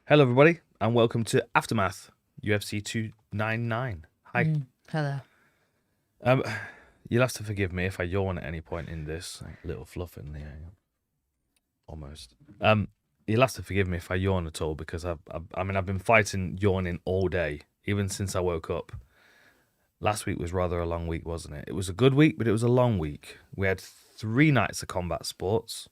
Hello, everybody, and welcome to Aftermath UFC 299. Hi. Hello. You'll have to forgive me if I yawn at any point in this. A little fluff in there, almost. You'll have to forgive me if I yawn at all because I've been fighting yawning all day, even since I woke up. Last week was rather a long week, wasn't it? It was a good week, but it was a long week. We had 3 nights of combat sports,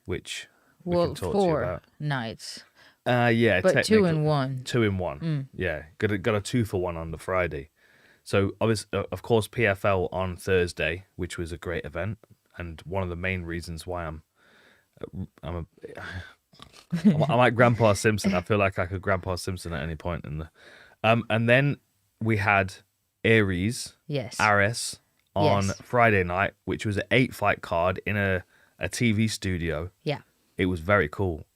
which we can talk to you about. 4 nights. Yeah, but 2 in 1. 2 in 1. Yeah, got a 2-for-1 on the Friday. So of course PFL on Thursday, which was a great event, and one of the main reasons why I'm like Grandpa Simpson. I feel like I could Grandpa Simpson at any point in the. And then we had Ares on Friday night, which was an 8-fight card in a TV studio. Yeah. It was very cool.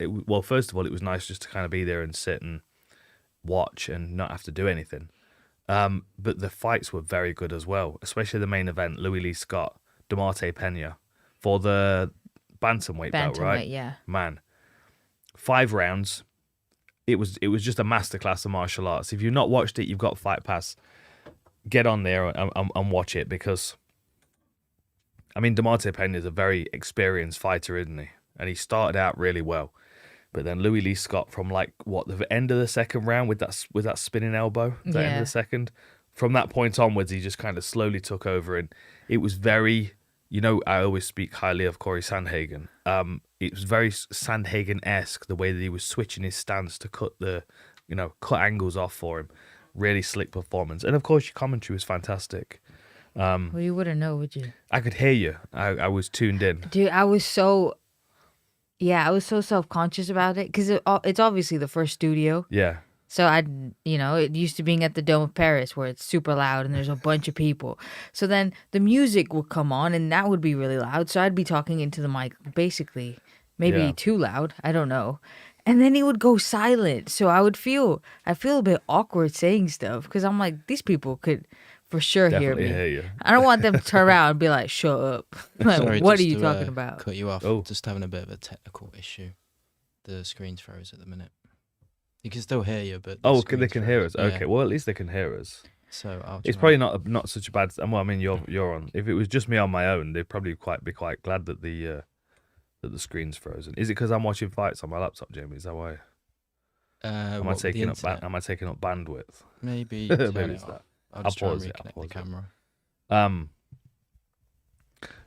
Well, first of all, it was nice just to kind of be there and sit and watch and not have to do anything. But the fights were very good as well, especially the main event, Louis Lee Scott, Damarte Pena, for the bantamweight belt, right? Yeah. Man, 5 rounds. It was just a masterclass of martial arts. If you've not watched it, you've got Fight Pass. Get on there and watch it because, I mean, Damarte Pena is a very experienced fighter, isn't he? And he started out really well, but then Louis Lee Scott from the end of the second round with that spinning elbow, end of the second, from that point onwards, he just kind of slowly took over, and it was very, I always speak highly of Corey Sandhagen. It was very Sandhagen-esque the way that he was switching his stance to cut angles off for him. Really slick performance, and of course your commentary was fantastic. Well, you wouldn't know, would you? I could hear you. I was tuned in. Dude, I was so self-conscious about it because it's obviously the first studio. Yeah. So it used to being at the Dome of Paris where it's super loud and there's a bunch of people. So then the music would come on and that would be really loud. So I'd be talking into the mic, basically, maybe too loud. I don't know. And then it would go silent. So I feel a bit awkward saying stuff because I'm like, these people could for sure Definitely hear me. Hear you. I don't want them to turn around and be like, shut up. Like, Sorry, what are you talking about? Cut you off. Oh. Just having a bit of a technical issue. The screen's froze at the minute. You can still hear you, but they can hear us. Yeah. Okay, well at least they can hear us. So it's probably not such a bad. Well, I mean, you're on. If it was just me on my own, they'd probably be quite glad that the screen's frozen. Is it because I'm watching fights on my laptop, Jamie? Is that why? Am I taking up bandwidth? Maybe. Maybe it's that. I'll just try and pause it. reconnect the camera.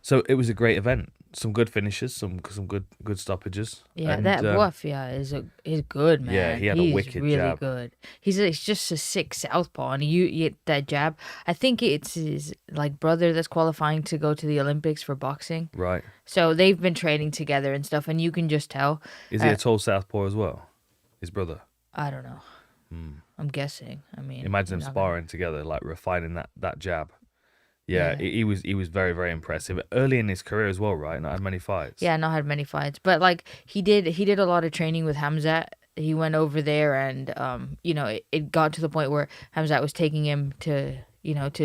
So it was a great event. Some good finishes, some good stoppages. Yeah, and, that Buafia is good, man. Yeah, he had a wicked really jab. Good. He's just a sick southpaw, and you get that jab. I think it's his brother that's qualifying to go to the Olympics for boxing. Right. So they've been training together and stuff, and you can just tell. Is he a tall southpaw as well? His brother. I don't know. I'm guessing. I mean, imagine them sparring together, refining that jab. Yeah, he was very, very impressive early in his career as well, right? Not had many fights. Yeah, not had many fights, but he did a lot of training with Hamzat. He went over there, and it got to the point where Hamzat was taking him to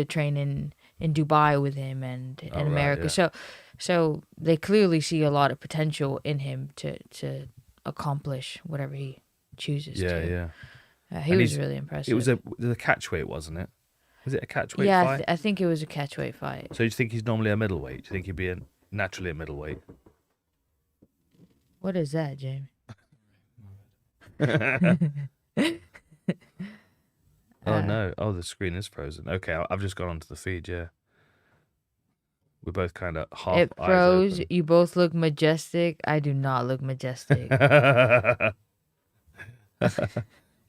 train in Dubai with him and in America. Yeah. So they clearly see a lot of potential in him to accomplish whatever he chooses to. Yeah. He was really impressive. It was a catchweight, wasn't it? Was it a catchweight fight? Yeah, I think it was a catchweight fight. So you think he's normally a middleweight? Do you think he'd be naturally a middleweight? What is that, Jamie? Oh no! Oh, the screen is frozen. Okay, I've just gone onto the feed. Yeah, we're both kind of half. It froze. Eyes open. You both look majestic. I do not look majestic.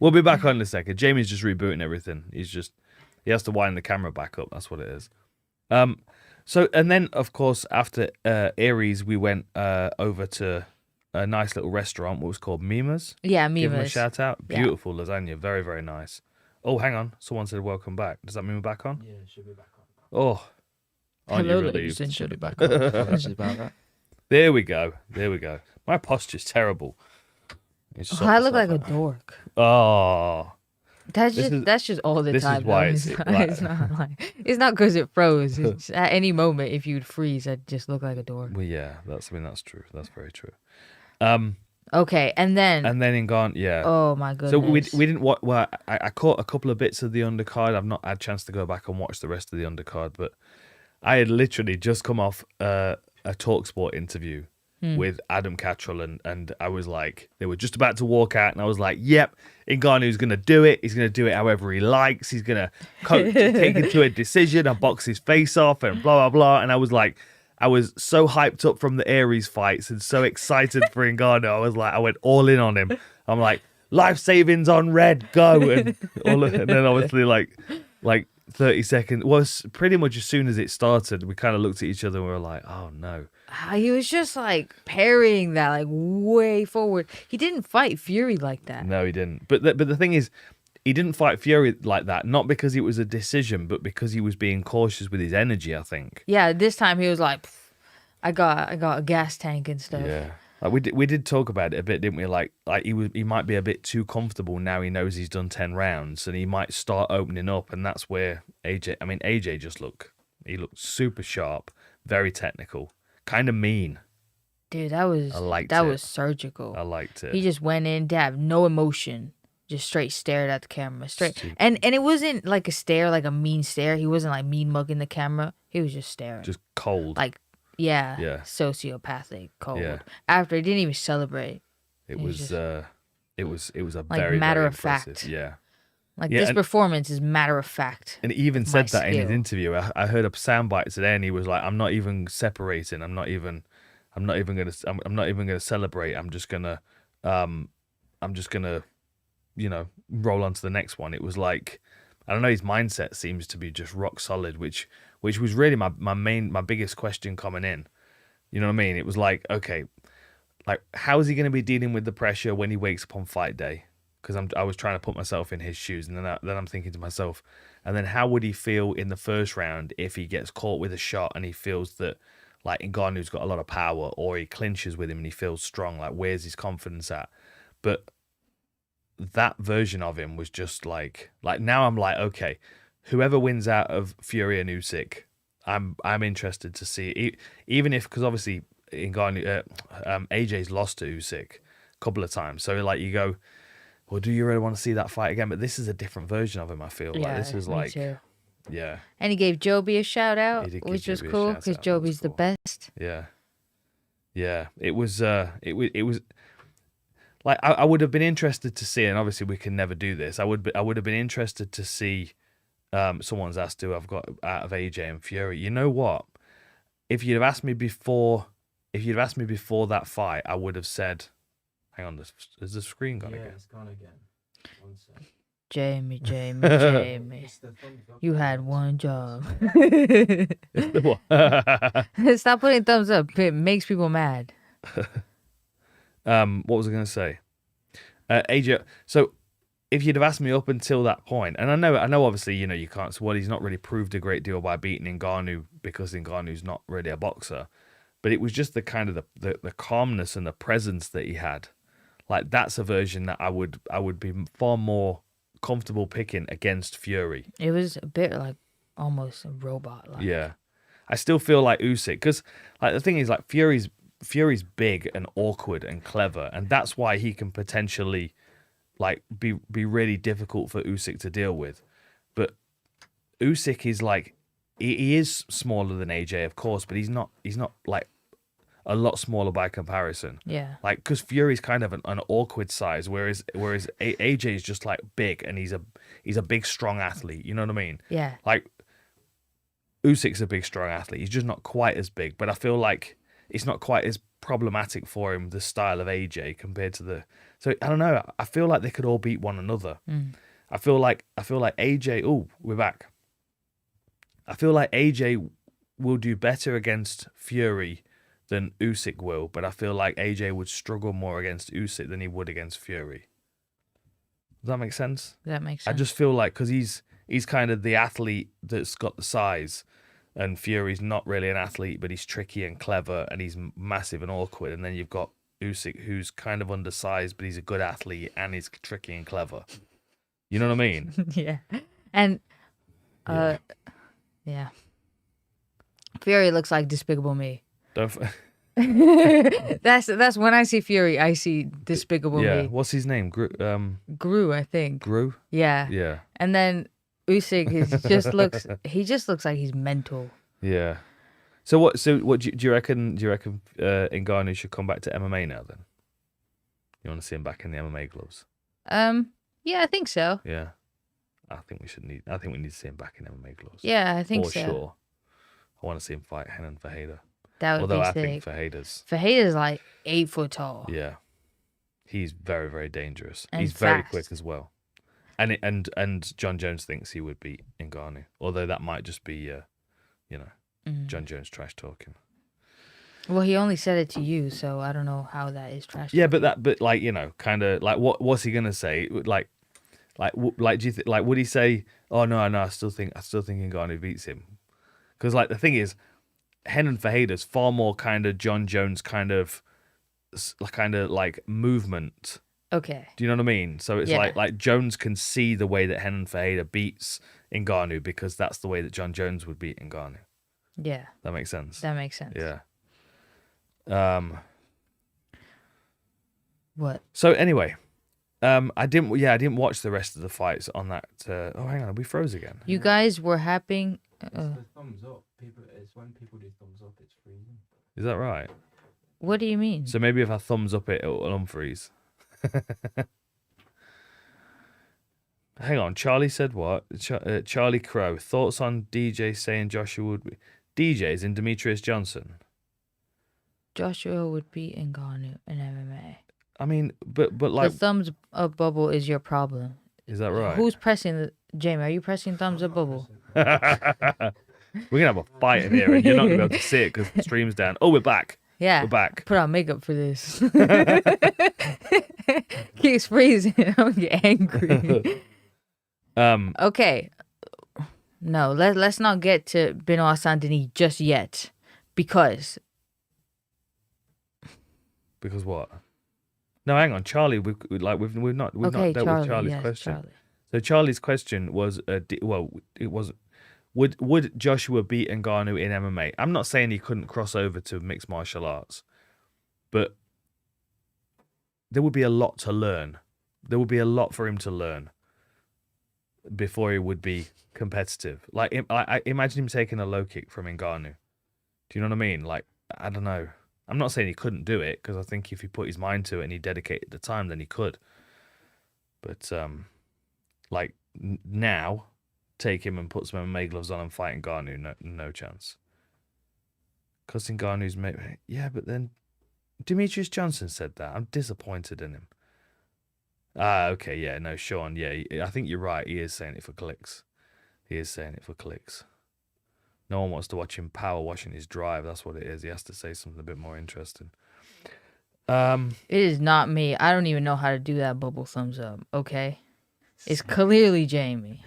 We'll be back on in a second. Jamie's just rebooting everything. He has to wind the camera back up. That's what it is. So, and then, of course, after Ares, we went over to a nice little restaurant, what was called Mima's. Yeah, Give them a Mima's. shout out. Beautiful lasagna. Very, very nice. Oh, hang on. Someone said welcome back. Does that mean we're back on? Yeah, it should be back on. Oh. Aren't Hello, you ladies relieved? and Should be back on. Apologies about that. There we go. My posture's terrible. I look like a dork. Oh. That's just all the this time. is why though. It's not because it froze. It's at any moment, if you'd freeze, I'd just look like a dork. Well, yeah, that's true. That's very true. Okay, and then Ngannou, yeah. oh my goodness. So we didn't watch. Well, I caught a couple of bits of the undercard. I've not had a chance to go back and watch the rest of the undercard, but I had literally just come off a TalkSport interview with Adam Cattrall, and I was like, they were just about to walk out, and I was like, yep, Ngannou's going to do it. He's going to do it however he likes. He's going to take it to a decision and box his face off and blah, blah, blah. And I was like, I was so hyped up from the Aries fights and so excited for Ngannou. I was like, I went all in on him. I'm like, life savings on red, go. And then obviously like 30 seconds. Well, pretty much as soon as it started, we kind of looked at each other and we were like, oh no. He was just like parrying that like way forward. He didn't fight Fury like that. No, he didn't. But the thing is, he didn't fight Fury like that, not because it was a decision, but because he was being cautious with his energy, I think. Yeah, this time he was like, I got a gas tank and stuff. Yeah. Like we did talk about it a bit, didn't we? Like he might be a bit too comfortable now. He knows he's done 10 rounds, and he might start opening up, and that's where AJ just looked super sharp, very technical, kind of mean. Dude, that was surgical. I liked it. He just went in, dab, no emotion, just straight stared at the camera, straight. And it wasn't like a stare, like a mean stare. He wasn't like mean mugging the camera. He was just staring, just cold. like. Yeah, sociopathic, cold. Yeah. After he didn't even celebrate. It was a like very matter very of impressive. fact. Yeah. Like this performance is matter of fact. And he even said that in his interview. I heard a soundbite today, and he was like, "I'm not even separating. I'm not even gonna celebrate. I'm just gonna, roll on to the next one." It was like, I don't know. His mindset seems to be just rock solid, which was really my biggest question coming in. You know what I mean? It was like, okay, like how is he going to be dealing with the pressure when he wakes up on fight day? Because I was trying to put myself in his shoes, and then I'm thinking to myself, and then how would he feel in the first round if he gets caught with a shot and he feels that like Ngannou's got a lot of power, or he clinches with him and he feels strong? Like, where's his confidence at? But that version of him was just like now I'm like, okay, whoever wins out of Fury and Usyk, I'm interested to see, even if, because obviously Ngannou, AJ's lost to Usyk a couple of times, so like you go, well, do you really want to see that fight again? But this is a different version of him. I feel like this is like, too. Yeah. And he gave Joby a shout out, which was cool because Joby's the best. Yeah. Yeah. It was like I would have been interested to see, and obviously we can never do this. I would have been interested to see. Someone's asked who I've got out of AJ and Fury. You know what? If you'd have asked me before that fight, I would have said, "Hang on, has the screen gone again?" Yeah, it's gone again. One sec. Jamie, you had one job. Stop putting thumbs up. It makes people mad. What was I going to say? AJ. So, if you'd have asked me up until that point, and I know, obviously, you can't. So, he's not really proved a great deal by beating Ngannou because Ngannou's not really a boxer, but it was just the kind of the calmness and the presence that he had. Like, that's a version that I would be far more comfortable picking against Fury. It was a bit like almost a robot. Yeah, I still feel like Usyk, because like the thing is, like Fury's big and awkward and clever, and that's why he can potentially like be really difficult for Usyk to deal with. But Usyk is like he is smaller than AJ, of course, but he's not like a lot smaller by comparison. Yeah. Like, because Fury's kind of an awkward size, whereas AJ is just like big, and he's a big strong athlete. You know what I mean? Yeah. Like Usyk's a big strong athlete. He's just not quite as big, but I feel like it's not quite as problematic for him, the style of AJ compared to the. So I don't know. I feel like they could all beat one another. I feel like AJ. Oh, we're back. I feel like AJ will do better against Fury than Usyk will, but I feel like AJ would struggle more against Usyk than he would against Fury. Does that make sense? That makes sense. I just feel like because he's kind of the athlete that's got the size, and Fury's not really an athlete, but he's tricky and clever, and he's massive and awkward. And then you've got Usyk, who's kind of undersized, but he's a good athlete and he's tricky and clever. You know what I mean? Yeah. And yeah. Fury looks like Despicable Me. That's when I see Fury, I see Despicable Yeah. Me. What's his name? Gru, I think. Gru? Yeah. Yeah. And then Usyk he just looks like he's mental. Yeah. So what do you reckon Ngannou should come back to MMA now then? You want to see him back in the MMA gloves? Yeah, I think so. Yeah. I think we need to see him back in MMA gloves. Yeah, I think For so. sure. I want to see him fight Renan Ferreira. That would Although be I sick. think Ferreira's like 8 foot tall. yeah, he's very, very dangerous. And He's very fast. quick as well. And John Jones thinks he would beat Ngannou. Although that might just be, John Jones trash talking. Well, he only said it to you, so I don't know how that is trash. Yeah, but like kind of like what's he gonna say? Like, do you like would he say, "Oh no, I still think Ngannou beats him"? Because like the thing is, Renan Ferreira's far more kind of John Jones kind of like movement. Okay. Do you know what I mean? So it's Yeah. like Jones can see the way that Renan Ferreira beats Ngannou because that's the way that John Jones would beat Ngannou. Yeah. That makes sense. That makes sense. Yeah. What? So anyway, I didn't watch the rest of the fights on that. Oh, hang on, we froze again. You guys were happy. It's the thumbs up. It's when people do thumbs up, it's freezing. Is that right? What do you mean? So maybe if I thumbs up it, it'll unfreeze. Hang on, Charlie said what? Charlie Crow. Thoughts on DJ saying Joshua would be... DJ's in Demetrius Johnson. Joshua would beat Ngannou in MMA. I mean, but like... The thumbs up bubble is your problem. Is that right? Who's pressing the... Jamie, are you pressing thumbs up bubble? We're going to have a fight in here and you're not going to be able to see it because the stream's down. Oh, we're back. Yeah. We're back. Put on makeup for this. Keeps freezing. I'm going to get angry. Okay. No, let's not get to Benoit Saint-Denis just yet. Because what? No, hang on, Charlie. We've not dealt with Charlie's yes, question. Charlie. So Charlie's question was, it was, would Joshua beat Ngannou in MMA? I'm not saying he couldn't cross over to mixed martial arts, but there would be a lot to learn. There would be a lot for him to learn before he would be competitive. Like, I imagine him taking a low kick from Ngannou. Do you know what I mean? Like, I don't know. I'm not saying he couldn't do it because I think if he put his mind to it and he dedicated the time, then he could. But now, take him and put some MMA gloves on and fight Ngannou, no chance. Because Ngannou's yeah, but then Demetrius Johnson said that. I'm disappointed in him. Okay, yeah, no, Sean, yeah, I think you're right. He is saying it for clicks. No one wants to watch him power washing his drive. That's what it is. He has to say something a bit more interesting. It is not me. I don't even know how to do that bubble thumbs up. Okay, it's clearly Jamie.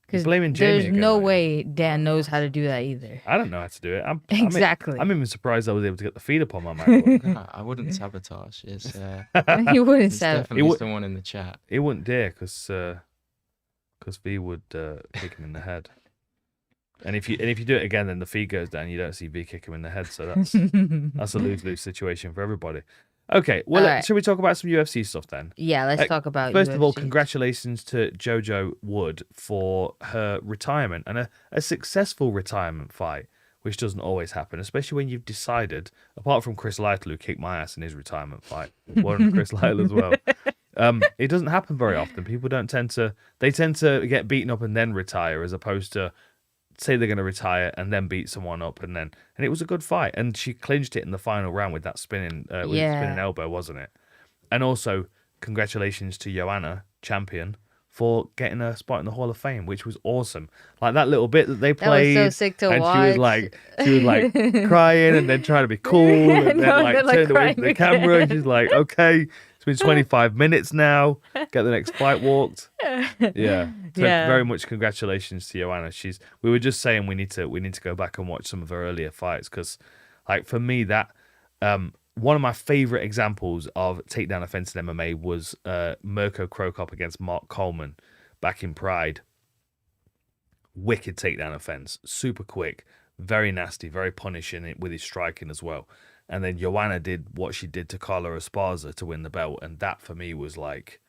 Because blaming Jamie there's again, no mate. way Dan knows how to do that either. I don't know how to do it. Exactly. I'm even surprised I was able to get the feed up on my MacBook. No, I wouldn't sabotage. It's You wouldn't it's say definitely someone in the chat. He wouldn't dare because V would kick him in the head. And if you do it again, then the feed goes down. You don't see V kick him in the head. So that's a lose-lose situation for everybody. Okay, well, All right. should we talk about some UFC stuff then? Yeah, let's talk about First of all, UFC. congratulations to JoJo Wood for her retirement and a successful retirement fight, which doesn't always happen, especially when you've decided, apart from Chris Lytle, who kicked my ass in his retirement fight, one Chris Lytle as well. It doesn't happen very often. People tend to get beaten up and then retire, as opposed to say they're going to retire and then beat someone up and it was a good fight, and she clinched it in the final round with that spinning elbow, wasn't it? And also congratulations to Joanna, champion, for getting a spot in the Hall of Fame, which was awesome. Like that little bit that they played, That was so sick to and watch. she was like crying and then trying to be cool and No, then like they're, like, turned away from the crying camera again. and she's like, okay, it's been 25 minutes now, get the next fight walked. Yeah. So Yeah. very much congratulations to Joanna. We were just saying we need to go back and watch some of her earlier fights, because like for me that one of my favorite examples of takedown offense in MMA was Mirko Krokop against Mark Coleman back in Pride. Wicked takedown offense, super quick, very nasty, very punishing with his striking as well. And then Joanna did what she did to Carla Esparza to win the belt. And that for me was like,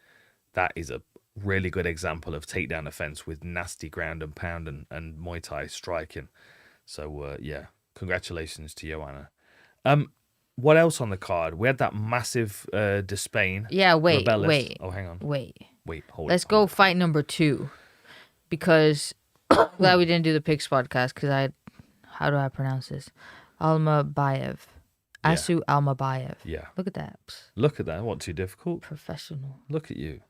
that is a really good example of takedown offense with nasty ground and pound and Muay Thai striking. So, yeah, congratulations to Joanna. What else on the card? We had that massive Despaigne. Yeah, wait. Oh, hang on. Wait, hold let's it. go fight number 2. Because, glad we didn't do the Picks podcast, because how do I pronounce this? Almabaev. Yeah. Asu Almabaev. Yeah. Look at that. Look at that. What, too difficult? Professional. Look at you.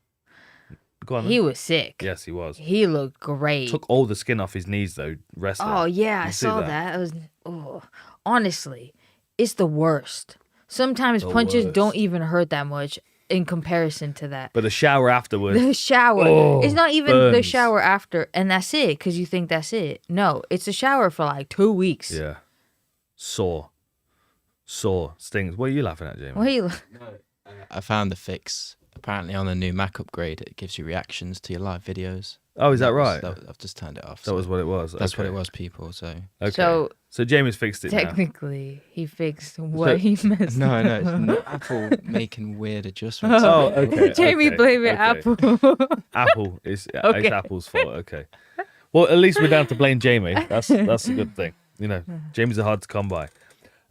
Go on. He was sick. Yes, he was. He looked great. Took all the skin off his knees, though, wrestling. Oh, yeah, I see saw that. Honestly, it's the worst. Sometimes punches don't even hurt that much in comparison to that. But the shower afterwards. The shower. It's not even the burns. shower after, and that's it, because you think that's it. No, it's a shower for like 2 weeks. Yeah. Sore. Stings. What are you laughing at, Jamie? What are you... I found the fix. Apparently, on the new Mac upgrade, it gives you reactions to your live videos. Oh, is that right? I've just turned it off. That was what it was. That's what Okay. it was, people. So Okay. So Jamie's fixed it now. Technically, he fixed what he messed no, up. it's not Apple making weird adjustments. Oh, okay. Jamie okay, blaming okay. Apple. Apple. It's Okay. Apple's fault. Okay. Well, at least we're down to blame Jamie. That's a good thing. You know, Jamie's are hard to come by.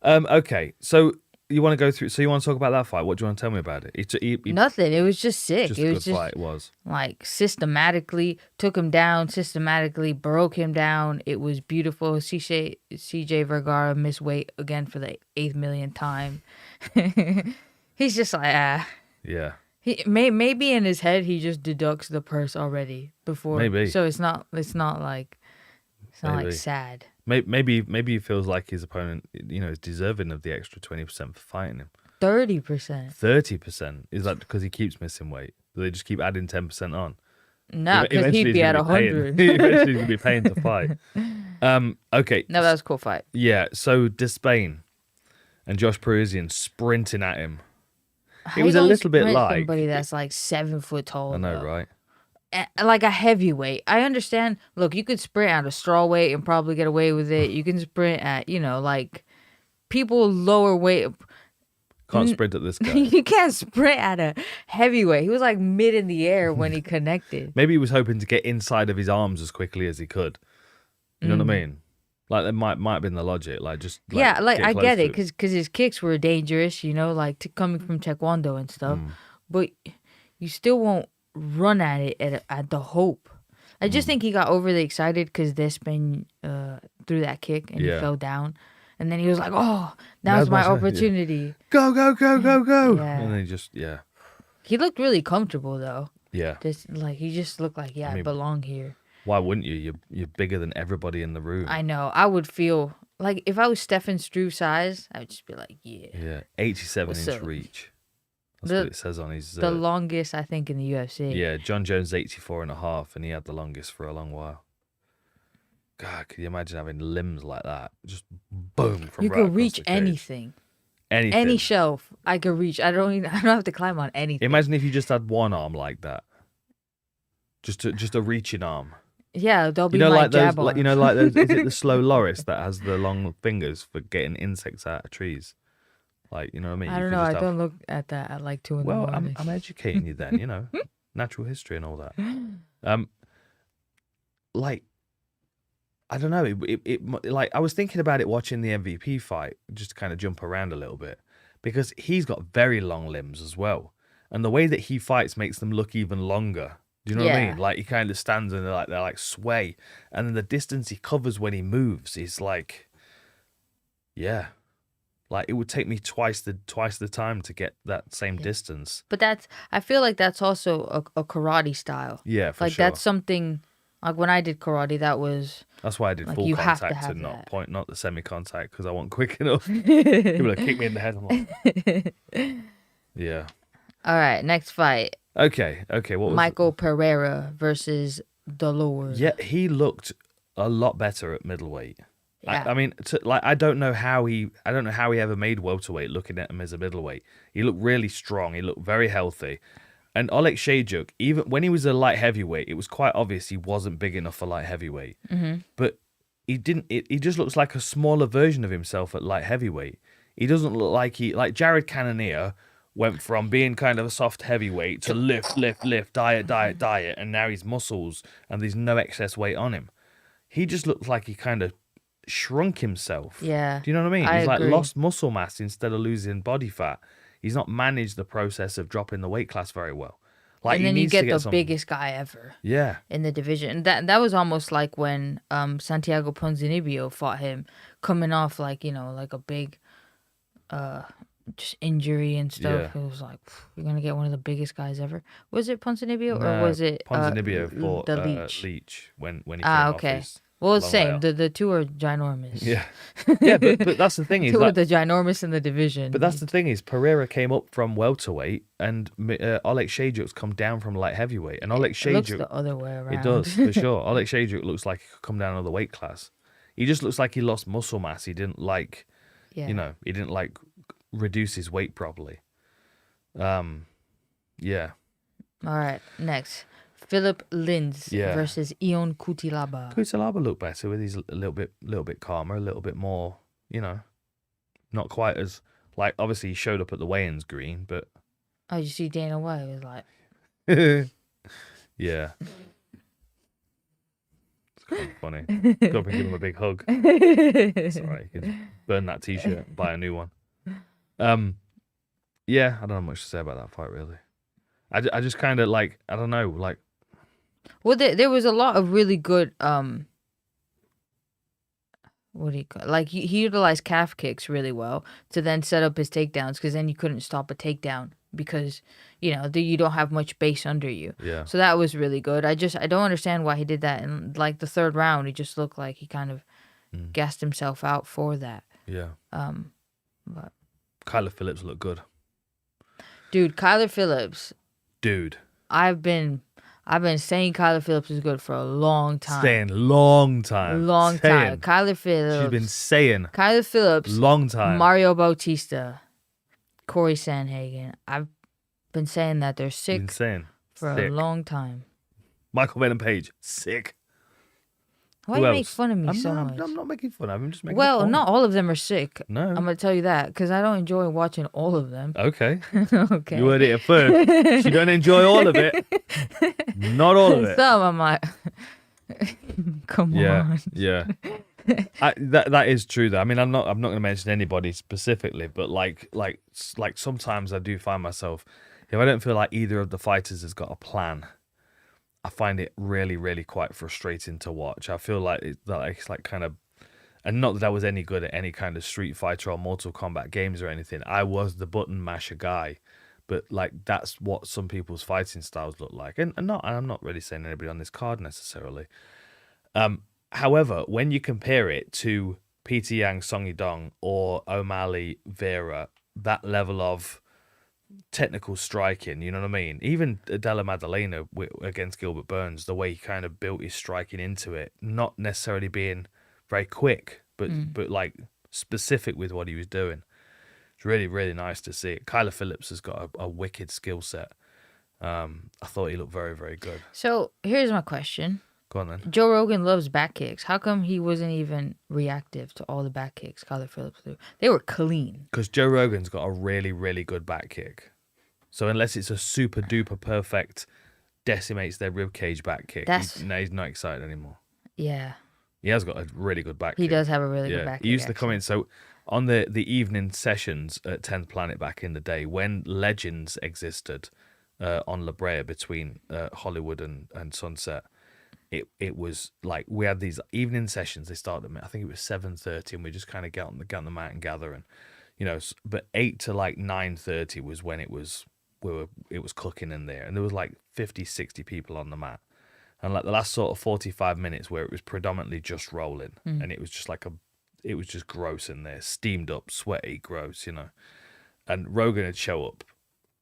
Okay. So you want to go through? So you want to talk about that fight? What do you want to tell me about it? Nothing. It was just sick. Just It a was good just fight. It was. like systematically took him down, systematically broke him down. It was beautiful. CJ Vergara missed weight again for the 8th millionth time. He's just like Yeah. He maybe in his head he just deducts the purse already before. Maybe. So it's not like Maybe. sad. Maybe he feels like his opponent, is deserving of the extra 20% for fighting him. 30%. 30%. Is that because he keeps missing weight? Do they just keep adding 10% on? No, because Eventually he'd he's be at gonna 100. paying. Eventually he's gonna be paying to fight. Okay. No, that was a cool fight. Yeah. So Despaigne and Josh Parisian sprinting at him. How was you a gonna little bit sprint like- somebody that's like 7 foot tall. I know, though? right? Like a heavyweight. I understand. Look, you could sprint at a straw weight and probably get away with it. You can sprint at, like people lower weight. Can't sprint at this guy. You can't sprint at a heavyweight. He was like mid in the air when he connected. Maybe he was hoping to get inside of his arms as quickly as he could. You know what I mean? Like that might have been the logic. Like just Yeah, like I close get to it because his kicks were dangerous, like coming from Taekwondo and stuff. But you still won't run at it at the hope. I just think he got overly excited because Despaigne threw that kick and he fell down. And then he was like, oh, now's my opportunity. Go, go, go, go, go. Yeah. And then He looked really comfortable, though. Yeah. He just looked like, I belong here. Why wouldn't you? You're bigger than everybody in the room. I know. I would feel like if I was Stefan Struve's size, I would just be like, yeah. Yeah. 87-inch up? reach. That's what it says on his... The longest, I think, in the UFC. Yeah, John Jones 84.5, and he had the longest for a long while. God, could you imagine having limbs like that? Just boom from You right could across reach the cage. anything. Anything. Any shelf I could reach. I don't have to climb on anything. Imagine if you just had one arm like that. Just a reaching arm. Yeah, they'll be like jab those, arms. like those. Is it the slow loris that has the long fingers for getting insects out of trees? Like, you know what I mean? I You don't could know. just I have- don't look at that at like 2 in the Well, morning. I'm educating you then. Natural history and all that. Like, I don't know. It like I was thinking about it watching the MVP fight, just to kind of jump around a little bit, because he's got very long limbs as well, and the way that he fights makes them look even longer. Do you know what I Yeah. mean? Like he kind of stands and they're like sway, and then the distance he covers when he moves is like, yeah, like it would take me twice the time to get that same distance. But I feel like that's also a karate style. Yeah, for Like sure. that's something. Like when I did karate, That's why I did like, full you have to contact have and that. not the semi-contact, because I wasn't quick enough. People would kick me in the head. I'm like, yeah. All right, next fight. Okay. What was Michael Pereira versus the Lord. Yeah, he looked a lot better at middleweight. Yeah. I mean, I don't know how he ever made welterweight. Looking at him as a middleweight, he looked really strong. He looked very healthy. And Oleksiejczuk, even when he was a light heavyweight, it was quite obvious he wasn't big enough for light heavyweight. Mm-hmm. But he didn't. He just looks like a smaller version of himself at light heavyweight. He doesn't look like like Jared Cannonier went from being kind of a soft heavyweight to lift, diet, and now he's muscles and there's no excess weight on him. He just looks like he kind of shrunk himself. Yeah. Do you know what I mean? I He's like agree. lost muscle mass instead of losing body fat. He's not managed the process of dropping the weight class very well. Like, And he then you needs to get the some... biggest guy ever Yeah. in the division. And that was almost like when Santiago Ponzinibbio fought him, coming off like, you know, like a big just injury and stuff. Yeah. It was like, you're going to get one of the biggest guys ever. Was it Ponzinibbio or No, was it Ponzinibbio fought the Leech? Leech when he came Okay. off his Well, it's long same. layout. The two are ginormous. Yeah. Yeah, but that's the thing. Is Two like, of the ginormous in the division. but that's the thing is Pereira came up from welterweight and Oleksiejczuk's come down from light heavyweight. And It looks Oleksiejczuk, the other way around. it does, for sure. Oleksiejczuk looks like he could come down another weight class. He just looks like he lost muscle mass. He didn't like, Yeah. you know, he didn't like reduce his weight properly. Yeah. All right. Next, Philippe Lins Yeah. versus Ion Cutelaba. Cutelaba looked better with his a little bit calmer, a little bit more, you know, not quite as like obviously he showed up at the weigh-ins green, but Oh, you see Dana White was like, yeah. It's kind of funny. Go up and give him a big hug. It's all right. You can burn that t-shirt and buy a new one. Yeah, I don't have much to say about that fight, really. I just kind of like, I don't know, like... well, there was a lot of really good, what do you call it? Like, he utilized calf kicks really well to then set up his takedowns, because then you couldn't stop a takedown because, you know, you don't have much base under you. Yeah. So that was really good. I don't understand why he did that. And like the third round, he just looked like he kind of gassed himself out for that. Yeah. But Kyler Phillips looked good. dude, Kyler Phillips, Dude. I've been saying Kyler Phillips is good for a long time. Saying long time. Long Saying. time. Kyler Phillips. She's been saying Kyler Phillips. long time. Mario Bautista. Corey Sandhagen. I've been saying that they're Been sick saying. for Sick. a long time. Michael Venom Page. Sick. Why Who do you make else? fun of me I'm so not, much? I'm not making fun of him. I'm just making a Well, point. not all of them are sick. No. I'm going to tell you that because I don't enjoy watching all of them. Okay. Okay. You heard it here first. She don't enjoy all of it. Not all of it. Some I'm like, come Yeah. on. Yeah. That is true though. I mean, I'm not going to mention anybody specifically, but like sometimes I do find myself, if I don't feel like either of the fighters has got a plan, I find it really, really quite frustrating to watch. I feel like it's like kind of, and not that I was any good at any kind of Street Fighter or Mortal Kombat games or anything. I was the button masher guy, but like that's what some people's fighting styles look like, and I'm not really saying anybody on this card necessarily. However, when you compare it to Peter Yang, Song Yadong, or O'Malley, Vera, that level of technical striking, you know what I mean? Even Della Maddalena against Gilbert Burns, the way he kind of built his striking into it, not necessarily being very quick, but like specific with what he was doing. It's really, really nice to see it. Kyler Phillips has got a wicked skill set. I thought he looked very, very good. So here's my question. Go on then. Joe Rogan loves back kicks. How come he wasn't even reactive to all the back kicks Kyler Phillips threw? They were clean. Because Joe Rogan's got a really, really good back kick. So unless it's a super duper perfect, decimates their ribcage back kick, he's not excited anymore. Yeah. He has got a really good back kick. He does have a really good back kick. He used to come actually. in. So on the evening sessions at 10th Planet back in the day, when Legends existed on La Brea between Hollywood and Sunset, it was like we had these evening sessions. They started at, I think it was 7:30, and we just kind of get on the mat and gather, and you know, but 8 to like 9:30 was when it was cooking in there, and there was like 50, 60 people on the mat, and like the last sort of 45 minutes where it was predominantly just rolling, and it was just like it was just gross in there, steamed up, sweaty, gross, you know, and Rogan would show up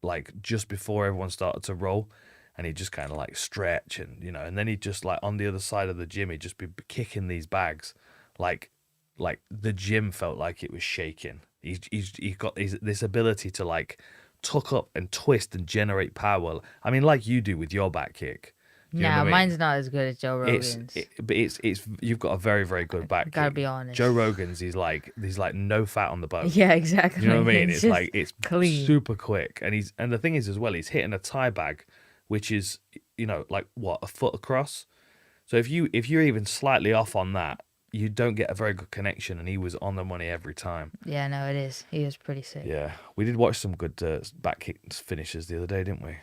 like just before everyone started to roll. And he'd just kind of like stretch and, you know, and then he'd just like on the other side of the gym, he'd just be kicking these bags. Like the gym felt like it was shaking. He's got this ability to like tuck up and twist and generate power. I mean, like you do with your back kick. You know what I mean? mine's not as good as Joe Rogan's. But it's you've got a very, very good back. Gotta kick. be honest. Joe Rogan's he's like no fat on the bone. Yeah, exactly. You know what I mean? It's It's just like it's clean. super quick, and the thing is as well, he's hitting a tie bag, which is like what, a foot across. So if you're even slightly off on that, you don't get a very good connection, and he was on the money every time. Yeah, no, it is. He is pretty sick. Yeah, we did watch some good back kick finishes the other day, didn't we?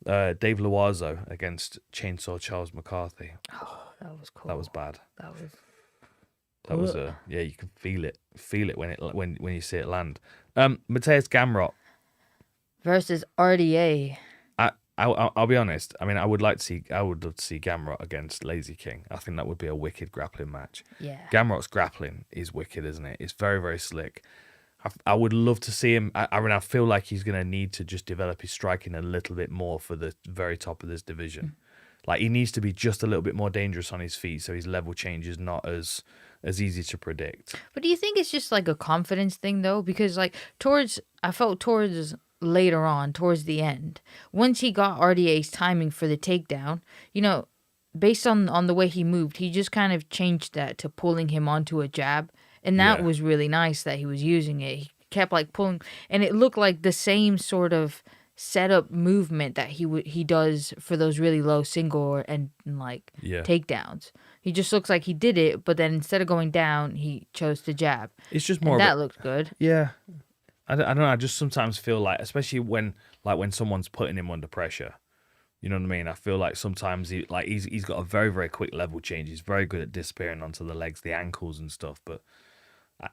Dave Loiseau against Chainsaw Charles McCarthy. Oh, that was cool. That was bad. That was. Yeah, you can feel it when you see it land. Mateusz Gamrot Versus RDA. I'll be honest. I mean, I would love to see Gamrot against Lazy King. I think that would be a wicked grappling match. Yeah. Gamrot's grappling is wicked, isn't it? It's very, very slick. I would love to see him. I mean, I feel like he's going to need to just develop his striking a little bit more for the very top of this division. Like, he needs to be just a little bit more dangerous on his feet, so his level change is not as easy to predict. But do you think it's just like a confidence thing though? Because like I felt towards later on, towards the end, once he got RDA's timing for the takedown, based on the way he moved, he just kind of changed that to pulling him onto a jab. And that was really nice that he was using it. He kept like pulling, and it looked like the same sort of setup movement that he does for those really low single and like takedowns. He just looks like he did it, but then instead of going down, he chose to jab. It's just more. That looked good. Yeah, I don't know. I just sometimes feel like, especially when someone's putting him under pressure. You know what I mean? I feel like sometimes he's got a very, very quick level change. He's very good at disappearing onto the legs, the ankles and stuff. But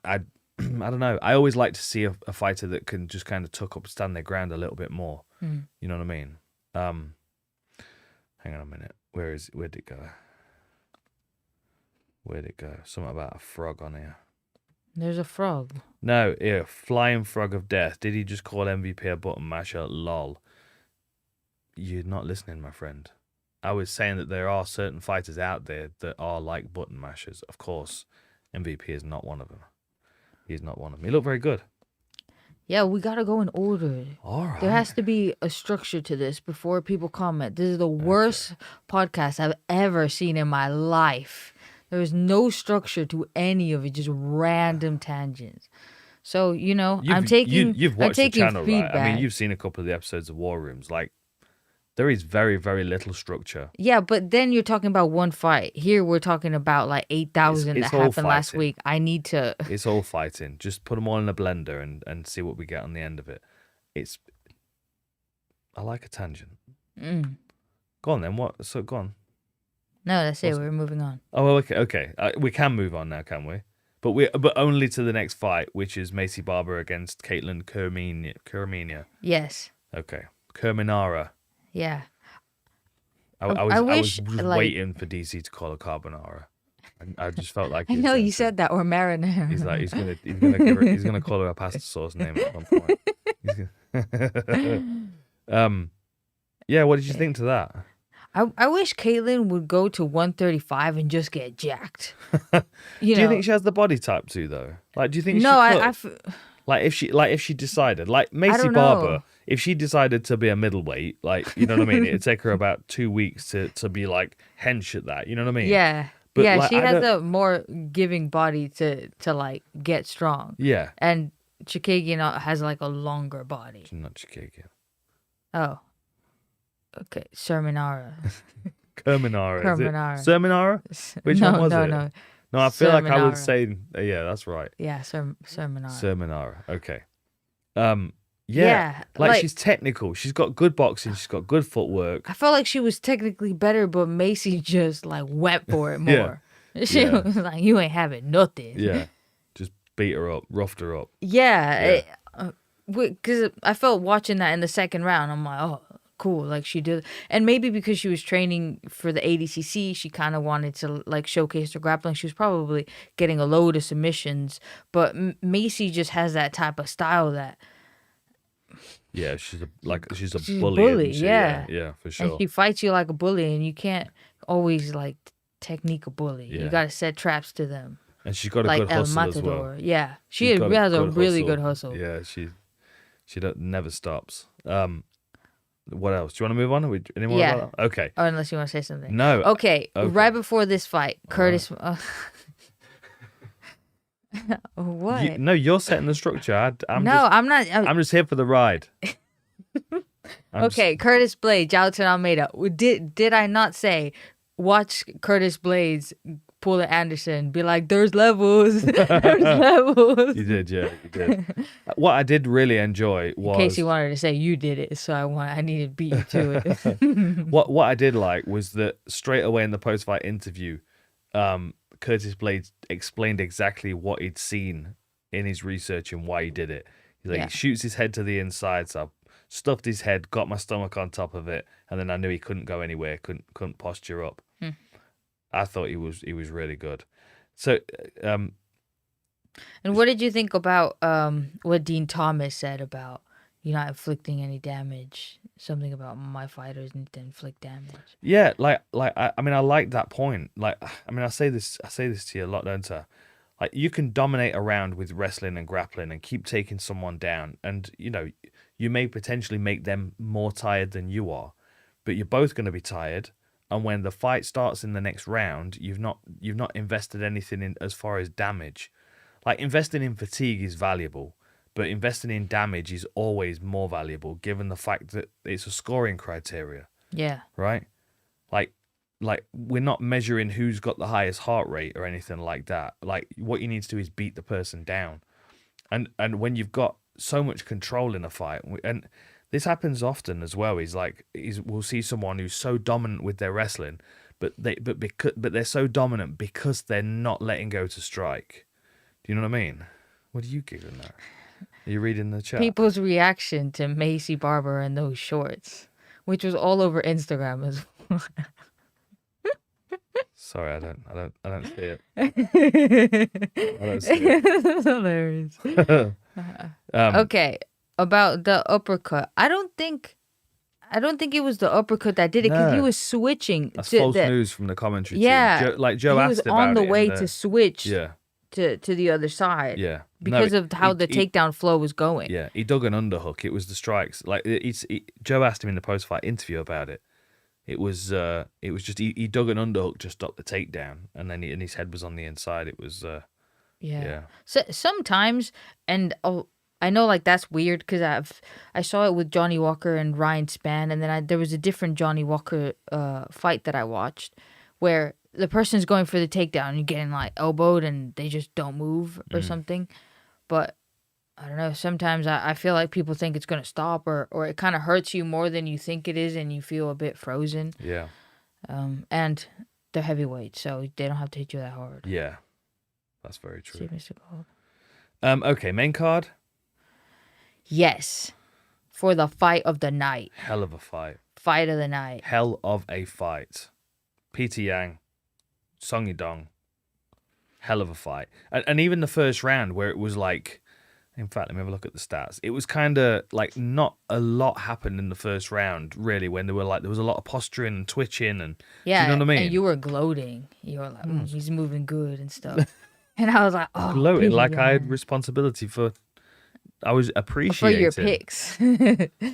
I don't know. I always like to see a fighter that can just kind of tuck up, stand their ground a little bit more. You know what I mean? Hang on a minute. Where'd it go? Where'd it go? Something about a frog on here. There's a frog. No, flying frog of death. Did he just call MVP a button masher? Lol. You're not listening, my friend. I was saying that there are certain fighters out there that are like button mashers. Of course, MVP is not one of them. He's not one of them. He looked very good. Yeah, we gotta go in order. All right. There has to be a structure to this before people comment. This is the worst podcast I've ever seen in my life. There is no structure to any of it, just random tangents. So, I'm taking you've watched the channel, feedback. right? I mean, you've seen a couple of the episodes of War Rooms. Like, there is very, very little structure. Yeah, but then you're talking about one fight. Here we're talking about like 8,000 that happened last week. I need to... It's all fighting. Just put them all in a blender and see what we get on the end of it. I like a tangent. Go on then. What? So go on. No, that's it. We're moving on. Oh, okay. We can move on now, can we? But only to the next fight, which is Maycee Barber against Katlyn Cerminara. Yes. Okay. Cerminara. Yeah. I was waiting for DC to call her carbonara. I just felt like I know you said that, or marinara. He's gonna call her a pasta sauce name at one point. Yeah. What did you think to that? I wish Katlyn would go to 135 and just get jacked. Do you think she has the body type to though? Like, do you think? No, she could? If she decided, like Maycee Barber, if she decided to be a middleweight, like, you know what I mean, it'd take her about 2 weeks to be like hench at that. You know what I mean? Yeah. But yeah, like, she has a more giving body to like get strong. Yeah. And Chikagian has like a longer body. She's not Chikagian. Oh. Okay. Cerminara. Cerminara. Cerminara? Which one was it? No, I feel like I would say, yeah, that's right. Yeah, Cerminara. Cerminara. Okay. Yeah. Like, she's technical. She's got good boxing. She's got good footwork. I felt like she was technically better, but Maycee just like went for it more. She was like, you ain't having nothing. Yeah. Just beat her up, roughed her up. Yeah. Because I felt watching that in the second round, I'm like, oh, cool. Like, she did. And maybe because she was training for the ADCC, she kind of wanted to like showcase her grappling. She was probably getting a load of submissions, but Maycee just has that type of style that... Yeah, she's a bully. Yeah, for sure. And she fights you like a bully, and you can't always like technique a bully. Yeah. You got to set traps to them. And she's got a like good hustle as well. Yeah, she has a really good hustle. Yeah, she never stops. What else? Do you want to move on? Any more Yeah. about that? Okay. Oh, unless you want to say something. No. Okay. Okay. Right before this fight, Curtis. What? No, you're setting the structure. I'm not. I'm just here for the ride. Okay, Curtis Blaydes, Jailton Almeida. Did I not say, watch Curtis Blaydes pull an Anderson, be like, there's levels, there's levels. You did, yeah, you did. What I did really enjoy was, in case you wanted to say you did it, so I needed to beat you to it. what I did like was that straight away in the post-fight interview, Curtis Blaydes explained exactly what he'd seen in his research and why he did it. He's like, Yeah. he shoots his head to the inside, so I stuffed his head, got my stomach on top of it, and then I knew he couldn't go anywhere, couldn't posture up. I thought he was really good. So, And what did you think about what Dean Thomas said about you not inflicting any damage? Something about my fighters need to inflict damage. yeah, I mean, I like that point. Like, I mean, I say this to you a lot, don't I? Like, you can dominate a round with wrestling and grappling and keep taking someone down, and you may potentially make them more tired than you are, but you're both going to be tired. And when the fight starts in the next round, you've not invested anything in as far as damage. Like, investing in fatigue is valuable, but investing in damage is always more valuable, given the fact that it's a scoring criteria, Yeah. right? Like we're not measuring who's got the highest heart rate or anything like that. Like, what you need to do is beat the person down, and when you've got so much control in a fight, and this happens often as well. We'll see someone who's so dominant with their wrestling, but they're so dominant because they're not letting go to strike. Do you know what I mean? What are you giggling at? Are you reading the chat? People's reaction to Maycee Barber and those shorts, which was all over Instagram as well. Sorry, I don't see it. I don't see it. That's hilarious. Okay, about the uppercut. I don't think it was the uppercut that did it because he No. was switching. That's false news from the commentary Yeah, team. Joe he asked was about on the it way in to switch Yeah, to the other side. yeah. Because of how the he, takedown flow was going. Yeah, he dug an underhook. It was the strikes. Like, Joe asked him in the post-fight interview about it. It was just he dug an underhook to stop the takedown, and then his head was on the inside. It was yeah. So sometimes, and I know like that's weird because I saw it with Johnny Walker and Ryan Spann, and then there was a different Johnny Walker fight that I watched where the person's going for the takedown and you're getting like elbowed and they just don't move or something. But I don't know. Sometimes I feel like people think it's gonna stop or it kind of hurts you more than you think it is, and you feel a bit frozen. Yeah. And they're heavyweight, so they don't have to hit you that hard. Yeah. That's very true. See, Mr. Gold. Okay, main card. Yes, for the fight of the night. Hell of a fight. Fight of the night. Hell of a fight. Peter Yang, Song Yadong. Hell of a fight. And even the first round where it was like, in fact, let me have a look at the stats. It was kind of like not a lot happened in the first round, really, when there was a lot of posturing and twitching and Yeah, do you know what I mean? And you were gloating. You were like, he's moving good and stuff. And I was like, oh, gloating Peter like I had Yan. responsibility for. I was For appreciating. your picks.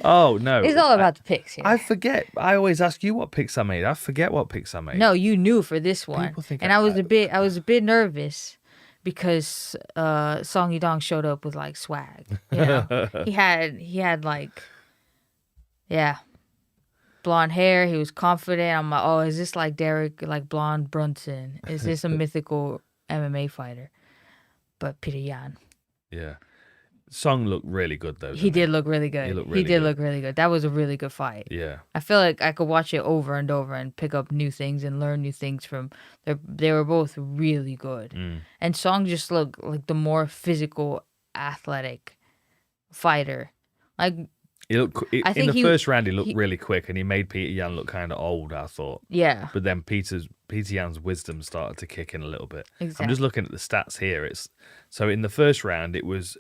Oh no, It's all about the picks here. I forget. I always ask you what picks I made. I forget what picks I made. No, you knew for this one. People think And I was a bit nervous because Song Yadong showed up with like swag. You know? he had like, yeah, blonde hair. He was confident. I'm like, oh, is this like Derek, like blonde Brunson? Is this a mythical MMA fighter? But Peter Yan. Yeah. Song looked really good though. He did look really good. He looked He really did good. look really good. That was a really good fight. Yeah. I feel like I could watch it over and over and pick up new things and learn new things from. They were both really good. And Song just looked like the more physical, athletic fighter. Like, He looked. I In think the he- first round, he looked he- really quick, and he made Peter Yan look kind of old. I thought, yeah, but then Peter Yan's wisdom started to kick in a little bit. exactly. I'm just looking at the stats here. It's so in the first round, it was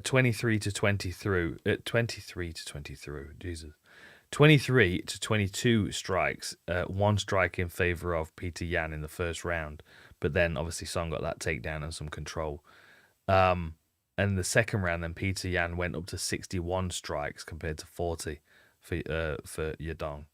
23 to 20 through. 23 to 20 through. Jesus. 23 to 22 strikes, one strike in favor of Peter Yan in the first round, but then obviously Song got that takedown and some control. And the second round, then Peter Yan went up to 61 strikes compared to 40 for Yadong.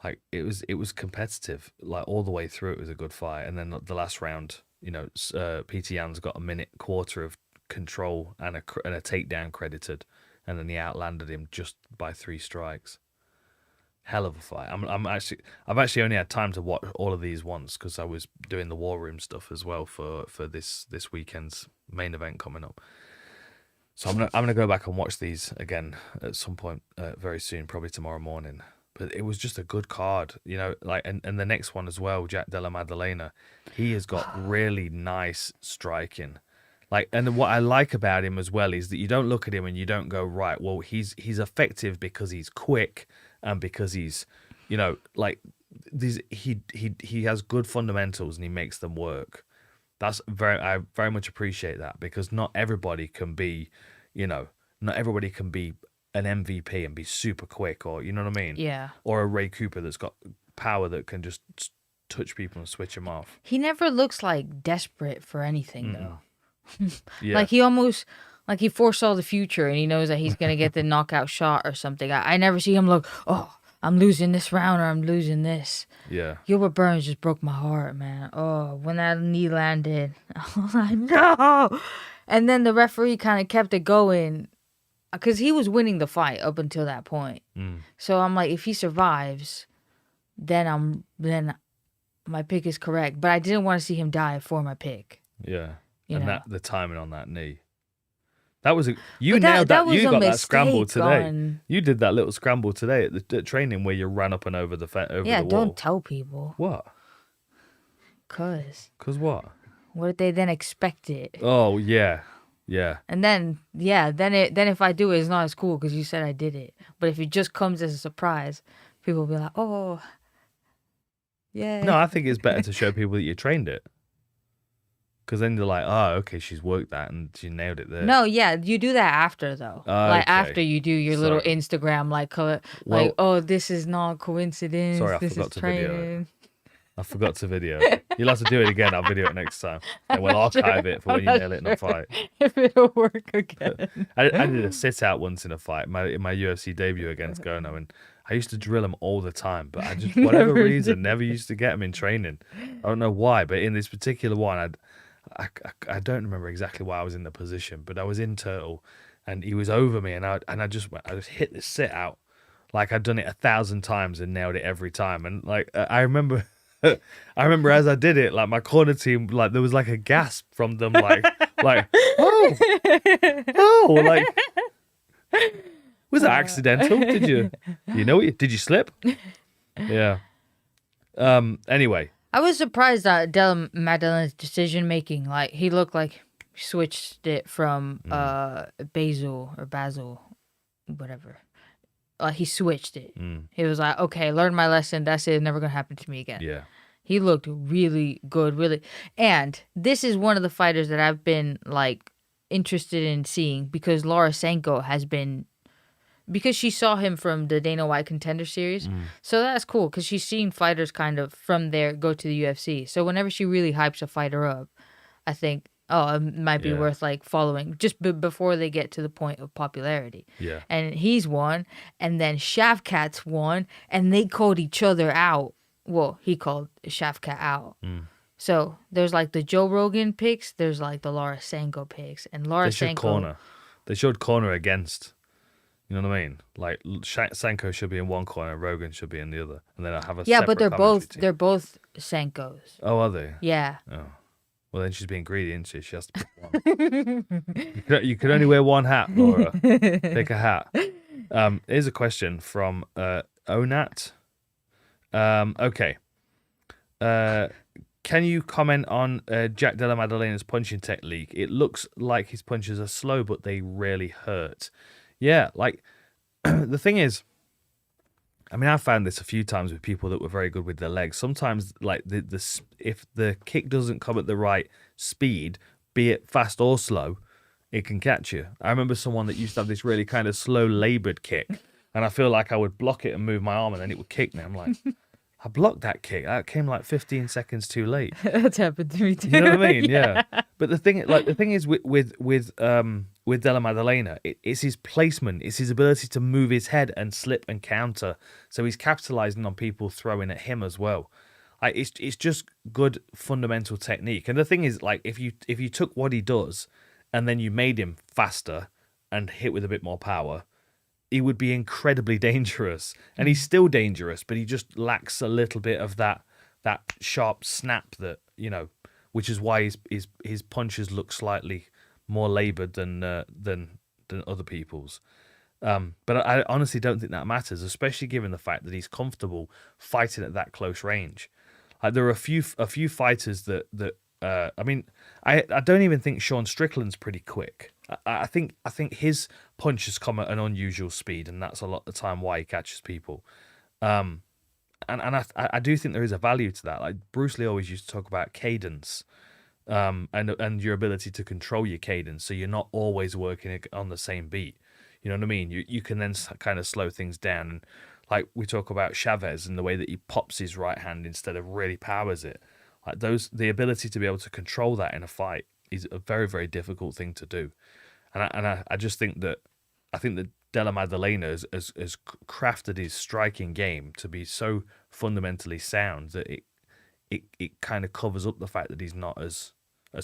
Like it was competitive, like all the way through. It was a good fight, and then the last round, Peter Yan's got a minute quarter of control and a takedown credited, and then he outlanded him just by 3 strikes. Hell of a fight. I've actually only had time to watch all of these once because I was doing the War Room stuff as well for this weekend's main event coming up. So I'm gonna go back and watch these again at some point very soon, probably tomorrow morning. But it was just a good card, and the next one as well, Jack Della Maddalena, he has got really nice striking. And what I like about him as well is that you don't look at him and you don't go, right, well, he's effective because he's quick and because he's, he has good fundamentals and he makes them work. I very much appreciate that because not everybody can be an MVP and be super quick, or you know what I mean? Yeah. Or a Ray Cooper that's got power that can just touch people and switch them off. He never looks like desperate for anything though. Yeah. Like he almost he foresaw the future and he knows that he's gonna get the knockout shot or something. I never see him look, oh, I'm losing this round or I'm losing this. Yeah. Gilbert Burns just broke my heart, man. Oh, when that knee landed, I was like, no. And then the referee kind of kept it going. Because he was winning the fight up until that point. So I'm like, if he survives, then my pick is correct. But I didn't want to see him die for my pick. Yeah. You know? The timing on that knee. That was you nailed that. You got that scramble today. You did that little scramble today at the training where you ran up and over the wall. Yeah, don't tell people. What? Cause what? What if they then expect it? Oh, yeah. Yeah. And then if I do it, it's not as cool because you said I did it. But if it just comes as a surprise, people will be like, oh, yeah. No, I think it's better to show people that you trained it. Because then they're like, oh, okay, she's worked that and she nailed it there. No, yeah, you do that after, though. After you do your little Instagram, oh, this is not coincidence. Sorry, I forgot to video it. I forgot to video it. You'll have to do it again. I'll video it next time. And we'll archive it for when you nail it in a fight. If it'll work again. I did a sit-out once in a fight, in my UFC debut against Ngannou, and I used to drill him all the time, but I just, whatever reason, never used to get him in training. I don't know why, but in this particular one, I don't remember exactly why I was in the position, but I was in turtle, and he was over me, and I just hit this sit-out like I'd done it 1,000 times and nailed it every time, and I remember as I did it, like my corner team, like there was like a gasp from them, like oh, like was that accidental? Did you slip? Yeah. Anyway, I was surprised at Della Maddalena's decision making. Like he looked like he switched it from Basil, whatever. He switched it. He was like, okay, learned my lesson. That's it. Never gonna happen to me again. Yeah. He looked really good, really. And this is one of the fighters that I've been interested in seeing because Laura Sanko has been, because she saw him from the Dana White Contender Series. So that's cool because she's seen fighters kind of from there go to the UFC. So whenever she really hypes a fighter up, I think, oh, it might be worth following just before they get to the point of popularity. Yeah. And he's won, and then Shavkat's won, and they called each other out. Well, he called Shavkat out. So there's the Joe Rogan picks, there's the Laura Sanko picks, and Laura Sanko. They showed corner against. You know what I mean? Sanko should be in one corner, Rogan should be in the other, and then I have a yeah, but separate they're both Sankos. Oh, are they? Yeah. Oh. Well, then she's being greedy, isn't she? She has to pick one. You could only wear one hat, Laura. Pick a hat. Here's a question from Onat. Okay. Can you comment on Jack Della Madalena's punching technique? It looks like his punches are slow, but they really hurt. Yeah, the thing is, I mean, I've found this a few times with people that were very good with their legs. Sometimes, if the kick doesn't come at the right speed, be it fast or slow, it can catch you. I remember someone that used to have this really kind of slow, laboured kick, and I feel like I would block it and move my arm, and then it would kick me. I'm like, I blocked that kick. That came 15 seconds too late. That's happened to me too. You know what I mean? Yeah. But the thing is with Della Maddalena, it's his placement, it's his ability to move his head and slip and counter. So he's capitalizing on people throwing at him as well. Like it's just good fundamental technique. And the thing is, like, if you took what he does and then you made him faster and hit with a bit more power, he would be incredibly dangerous. And he's still dangerous, but he just lacks a little bit of that sharp snap that, you know, which is why his punches look slightly more laboured than other people's. But I honestly don't think that matters, especially given the fact that he's comfortable fighting at that close range. Like, there are a few fighters that I mean, I don't even think Sean Strickland's pretty quick. I think his punches come at an unusual speed, and that's a lot of the time why he catches people. And I do think there is a value to that. Like, Bruce Lee always used to talk about cadence, and your ability to control your cadence, so you're not always working on the same beat. You know what I mean? You can then kind of slow things down. And like we talk about Chavez and the way that he pops his right hand instead of really powers it. Like, the ability to be able to control that in a fight is a very, very difficult thing to do. And I just think that Della Maddalena has crafted his striking game to be so fundamentally sound that it kind of covers up the fact that he's not as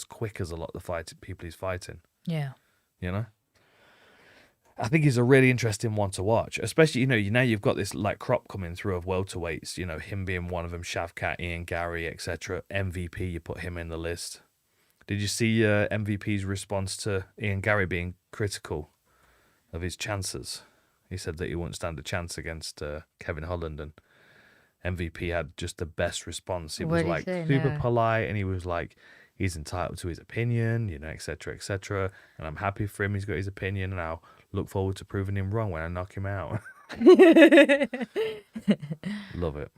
quick as a lot of the people he's fighting. Yeah. You know? I think he's a really interesting one to watch, especially, now you've got this like crop coming through of welterweights, him being one of them, Shavkat, Ian Gary, etc. MVP, you put him in the list. Did you see MVP's response to Ian Gary being critical of his chances? He said that he wouldn't stand a chance against Kevin Holland, and MVP had just the best response. He was like super polite, and he was like, he's entitled to his opinion, etc., etc. And I'm happy for him. He's got his opinion, and I'll look forward to proving him wrong when I knock him out. Love it.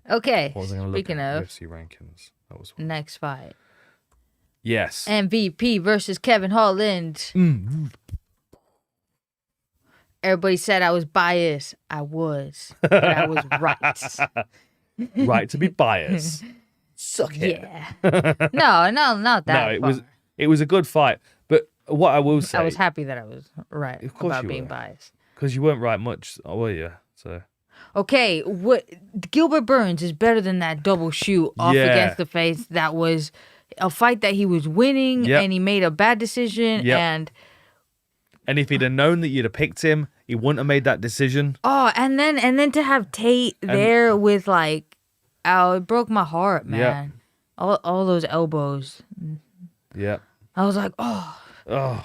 Okay. What was I going to look at? UFC rankings. That was one. Next fight. Yes. MVP versus Kevin Holland. Everybody said I was biased. I was. But I was right. Right to be biased. Suck it. Yeah. No, not that. No, it was a good fight. But what I will say, I was happy that I was right about being biased. Because you weren't right much, were you? So. Okay, Gilbert Burns is better than that double shoot off against the face. That was a fight that he was winning, and he made a bad decision, and if he'd have known that you'd have picked him, he wouldn't have made that decision. Oh, and then to have Tate there with like, it broke my heart, man. Yeah. All those elbows. Yeah. I was like, oh.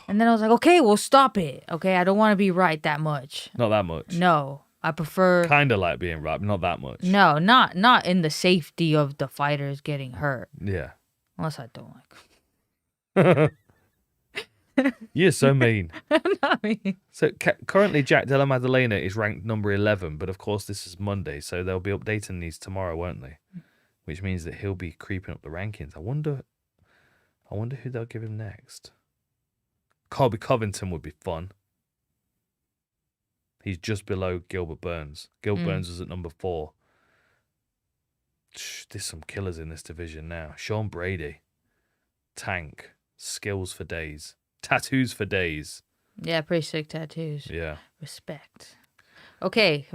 And then I was like, okay, well, stop it. Okay, I don't want to be right that much. Not that much. No, I prefer. Kind of like being right, but not that much. No, not in the safety of the fighters getting hurt. Yeah. Unless I don't like. You're so mean. I'm not mean. So currently, Jack Della Maddalena is ranked number 11, but of course this is Monday, so they'll be updating these tomorrow, won't they? Which means that he'll be creeping up the rankings. I wonder who they'll give him next. Colby Covington would be fun. He's just below Gilbert Burns. Gilbert Burns is at number 4. There's some killers in this division now. Sean Brady, tank, skills for days, tattoos for days. Yeah, pretty sick tattoos. Yeah. Respect. Okay,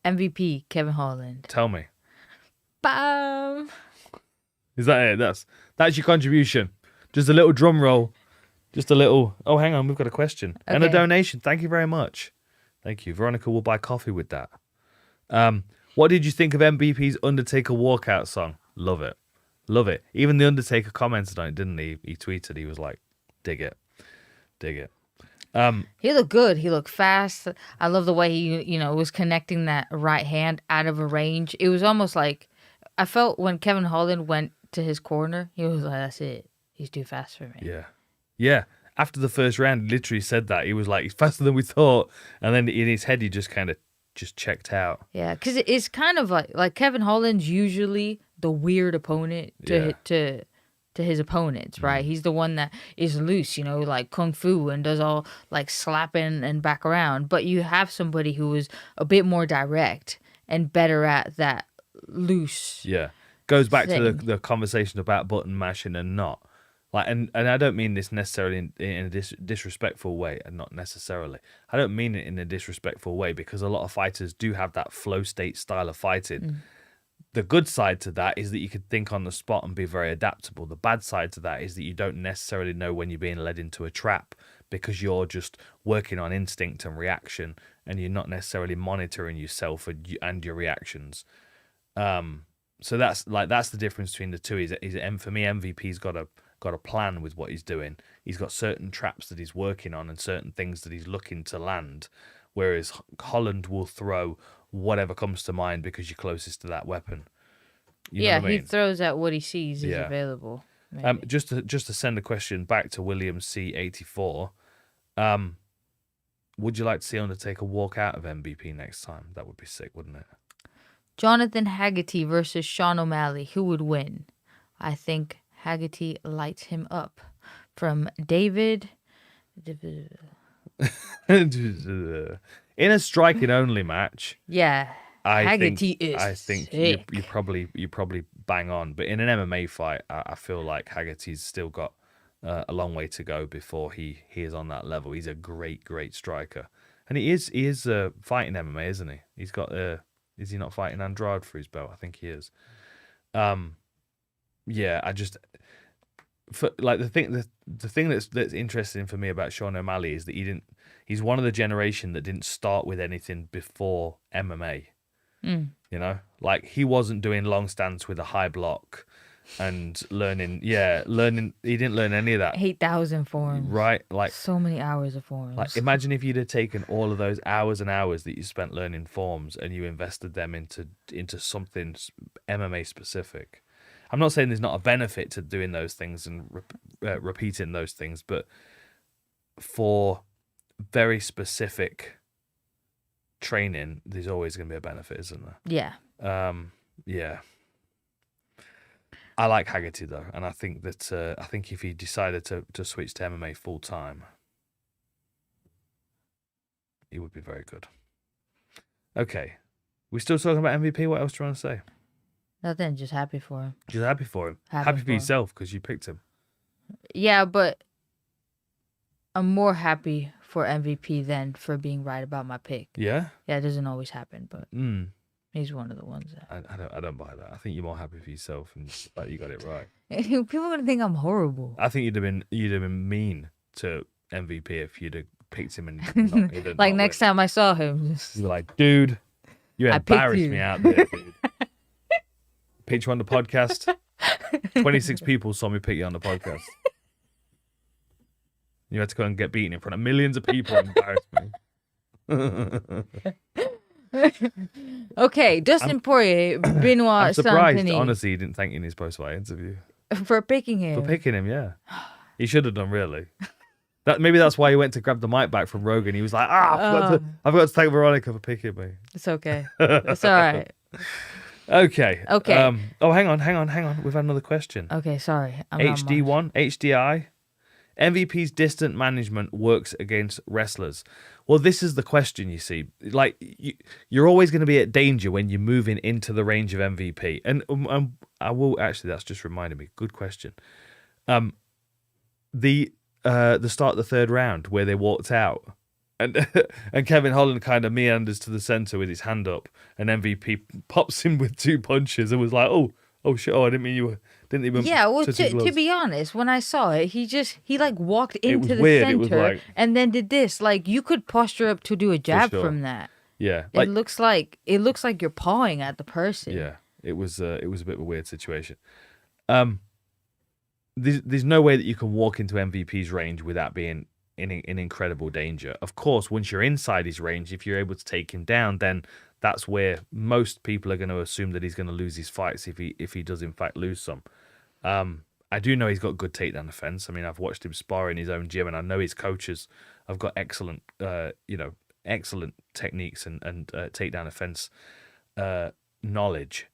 MVP, Kevin Holland. Tell me. Bam! Is that it? That's your contribution. Just a little drum roll. Just a little... Oh, hang on. We've got a question. Okay. And a donation. Thank you very much. Thank you. Veronica will buy coffee with that. What did you think of MVP's Undertaker walkout song? Love it. Love it. Even the Undertaker commented on it, didn't he? He tweeted. He was like, dig it. Dig it. He looked good. He looked fast. I love the way he, was connecting that right hand out of a range. It was almost like... I felt when Kevin Holland went to his corner, he was like, that's it. He's too fast for me. Yeah. Yeah. After the first round, he literally said that. He was like, he's faster than we thought. And then in his head, he just kind of checked out. Yeah, because it's kind of like Kevin Holland's usually the weird opponent to his opponents, right? He's the one that is loose, like Kung Fu and does all like slapping and back around. But you have somebody who is a bit more direct and better at that loose. Yeah. Goes back to the conversation about button mashing and not. Like, and I don't mean this necessarily in a disrespectful way, and not necessarily. I don't mean it in a disrespectful way, because a lot of fighters do have that flow state style of fighting. The good side to that is that you could think on the spot and be very adaptable. The bad side to that is that you don't necessarily know when you're being led into a trap, because you're just working on instinct and reaction, and you're not necessarily monitoring yourself and your reactions. So that's the difference between the two. For me, MVP's got a plan with what he's doing. He's got certain traps that he's working on and certain things that he's looking to land, whereas Holland will throw whatever comes to mind because you're closest to that weapon. You know what I mean? He throws at what he sees is available. Maybe. Just to send a question back to William C84. Would you like to see Undertaker walk out of MVP next time? That would be sick, wouldn't it? Jonathan Haggerty versus Sean O'Malley. Who would win? I think Haggerty lights him up. From David. In a striking only match. Yeah. I think you probably bang on. But in an MMA fight, I feel like Haggerty's still got a long way to go before he is on that level. He's a great striker, and he is fighting MMA, isn't he? He's got is he not fighting Andrade for his belt? I think he is. Yeah, I just the thing that's interesting for me about Sean O'Malley is that he's one of the generation that didn't start with anything before MMA. You know, like he wasn't doing long stance with a high block and learning. He didn't learn any of that. 8,000 forms. Right, like so many hours of forms. Like, imagine if you'd have taken all of those hours and hours that you spent learning forms and you invested them into something MMA specific. I'm not saying there's not a benefit to doing those things and repeating those things, but for very specific training, there's always going to be a benefit, isn't there? Yeah. Yeah. I like Haggerty though, and I think that if he decided to switch to MMA full time, he would be very good. Okay, we still talking about MVP. What else do you want to say? Nothing. Just happy for him. Just happy for him. Happy for yourself because you picked him. Yeah, but I'm more happy for MVP than for being right about my pick. Yeah. Yeah, it doesn't always happen, but he's one of the ones that I don't buy that. I think you're more happy for yourself and that you got it right. People are gonna think I'm horrible. I think you'd have been mean to MVP if you'd have picked him and like next time I saw him, you were like, dude, you embarrassed me out there, dude. Picked you on the podcast. 26 people saw me pick you on the podcast. You had to go and get beaten in front of millions of people and embarrass me. Okay, Dustin Poirier, Benoit I'm surprised, Santini. honestly, he didn't thank you in his post-fight interview. For picking him. For picking him, yeah. He should have done, really. Maybe that's why he went to grab the mic back from Rogan. He was like, I forgot to thank Veronica for picking me. It's okay. It's all right. Okay. Okay. Hang on. We've had another question. Okay, sorry. HD1, HDI. MVP's distant management works against wrestlers. Well, this is the question, you see. Like, you're always going to be at danger when you're moving into the range of MVP. And I will, actually, that's just reminded me. Good question. The start of the third round where they walked out and Kevin Holland kind of meanders to the center with his hand up and MVP pops him with 2 punches and was like, oh shit, I didn't mean you were... Didn't even to be honest, when I saw it, he like walked into the weird. center and then did this. Like, you could posture up to do a jab from that. Yeah, it looks like you're pawing at the person. Yeah, it was a bit of a weird situation. There's no way that you can walk into MVP's range without being in incredible danger. Of course, once you're inside his range, if you're able to take him down, then that's where most people are going to assume that he's going to lose his fights if he does in fact lose some. I do know he's got good takedown defense. I mean, I've watched him spar in his own gym, and I know his coaches have got excellent techniques and takedown defense knowledge.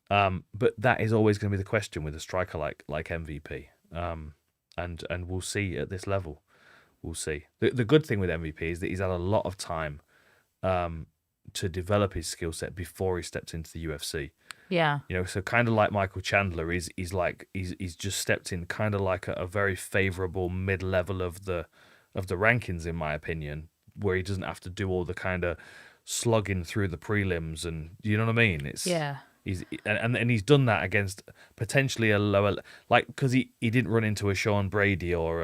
But that is always going to be the question with a striker like MVP. And we'll see at this level. We'll see. The good thing with MVP is that he's had a lot of time to develop his skill set before he stepped into the UFC. Yeah. You know, so kind of like Michael Chandler, he's just stepped in kind of like a very favorable mid-level of the rankings, in my opinion, where he doesn't have to do all the kind of slugging through the prelims, and you know what I mean? It's he's he's done that against potentially a lower, like, because he didn't run into a Sean Brady or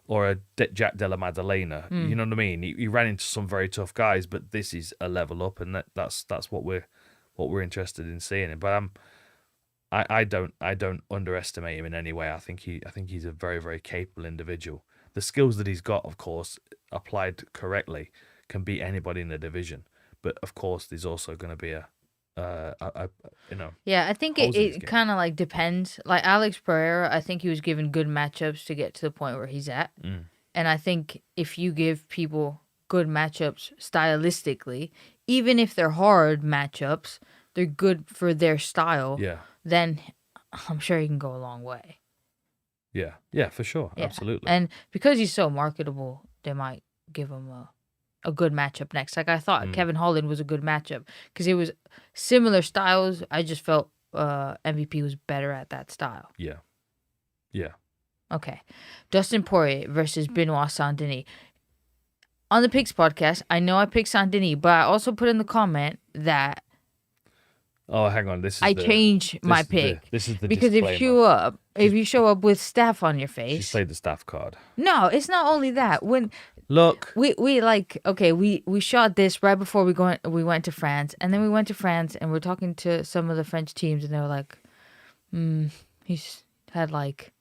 a Jack Della Maddalena. You know what I mean? He ran into some very tough guys, but this is a level up, and that's what we're interested in seeing. But I don't underestimate him in any way. I think he's a very, very capable individual. The skills that he's got, of course, applied correctly, can beat anybody in the division. But of course, there's also going to be a Yeah, I think it kind of like depends. Like Alex Pereira, I think he was given good matchups to get to the point where he's at. And I think if you give people good matchups stylistically, even if they're hard matchups, they're good for their style. Yeah. Then I'm sure he can go a long way. Yeah. Yeah, for sure. Yeah. Absolutely. And because he's so marketable, they might give him a good matchup next. Like I thought Kevin Holland was a good matchup because it was similar styles. I just felt MVP was better at that style. Yeah. Yeah. Okay. Dustin Poirier versus Benoit Saint-Denis. On the Picks podcast, I know I picked Saint-Denis, but I also put in the comment that Oh, hang on. This is I changed my pick. This is the because disclaimer. if you show up with staff on your She's face. played the staff card. No, it's not only that. When Look, we like, okay, we shot this right before we went to France, and then we went to France and we're talking to some of the French teams, and they were like, he's had like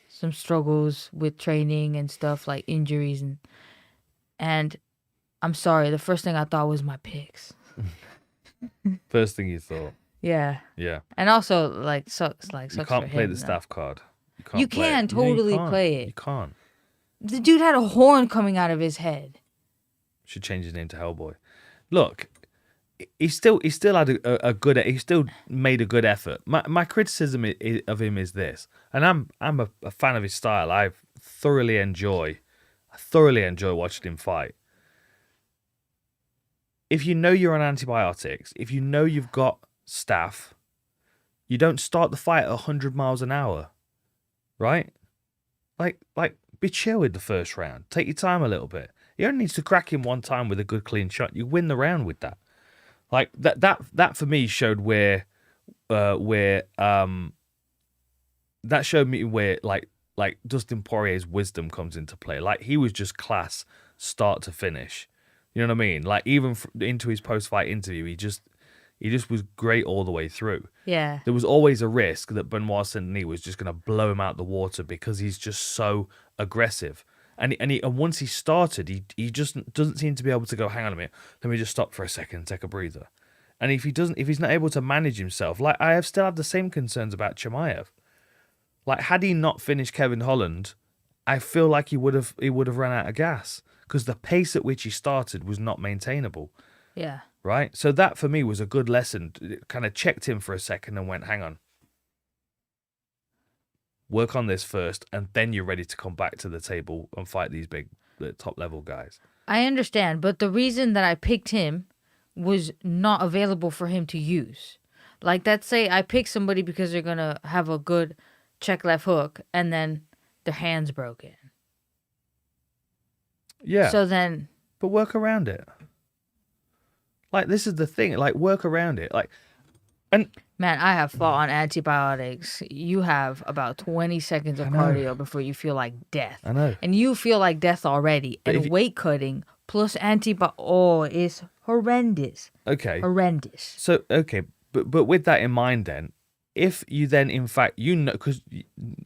some struggles with training and stuff, like injuries, and I'm sorry, the first thing I thought was my picks. first thing you thought. Yeah. Yeah. And also like sucks You can't play the staff card. You can totally play it. You can't. The dude had a horn coming out of his head. Should change his name to Hellboy. Look, he still had a good. He still made a good effort. My criticism of him is this, and I'm a fan of his style. I thoroughly enjoy watching him fight. If you know you're on antibiotics, if you know you've got staph, you don't start the fight at 100 miles an hour, right? Like be chill with the first round. Take your time a little bit. He only needs to crack him one time with a good clean shot. You win the round with that. Like that for me showed where that showed me where like Dustin Poirier's wisdom comes into play. Like he was just class start to finish. You know what I mean? Like even into his post-fight interview, he just was great all the way through. Yeah. There was always a risk that Benoit Saint-Denis was just going to blow him out the water because he's just so aggressive. And once he started, he just doesn't seem to be able to go, hang on a minute, let me just stop for a second and take a breather. And if he's not able to manage himself, like I have still had the same concerns about Chimaev. Like had he not finished Kevin Holland, I feel like he would have run out of gas because the pace at which he started was not maintainable. Yeah. Right? So that for me was a good lesson. It kind of checked him for a second and went, hang on. Work on this first, and then you're ready to come back to the table and fight these big top level guys. I understand, but the reason that I picked him was not available for him to use. Like, let's say I pick somebody because they're going to have a good check left hook, and then their hand's broken. Yeah. So then... But work around it. Like, this is the thing. Like, work around it. Like, and... Man, I have fought on antibiotics. You have about 20 seconds of cardio before you feel like death. I know. And you feel like death already. But and weight cutting plus it's horrendous. Okay. Horrendous. So, okay. But with that in mind then, if you then, in fact, you know, because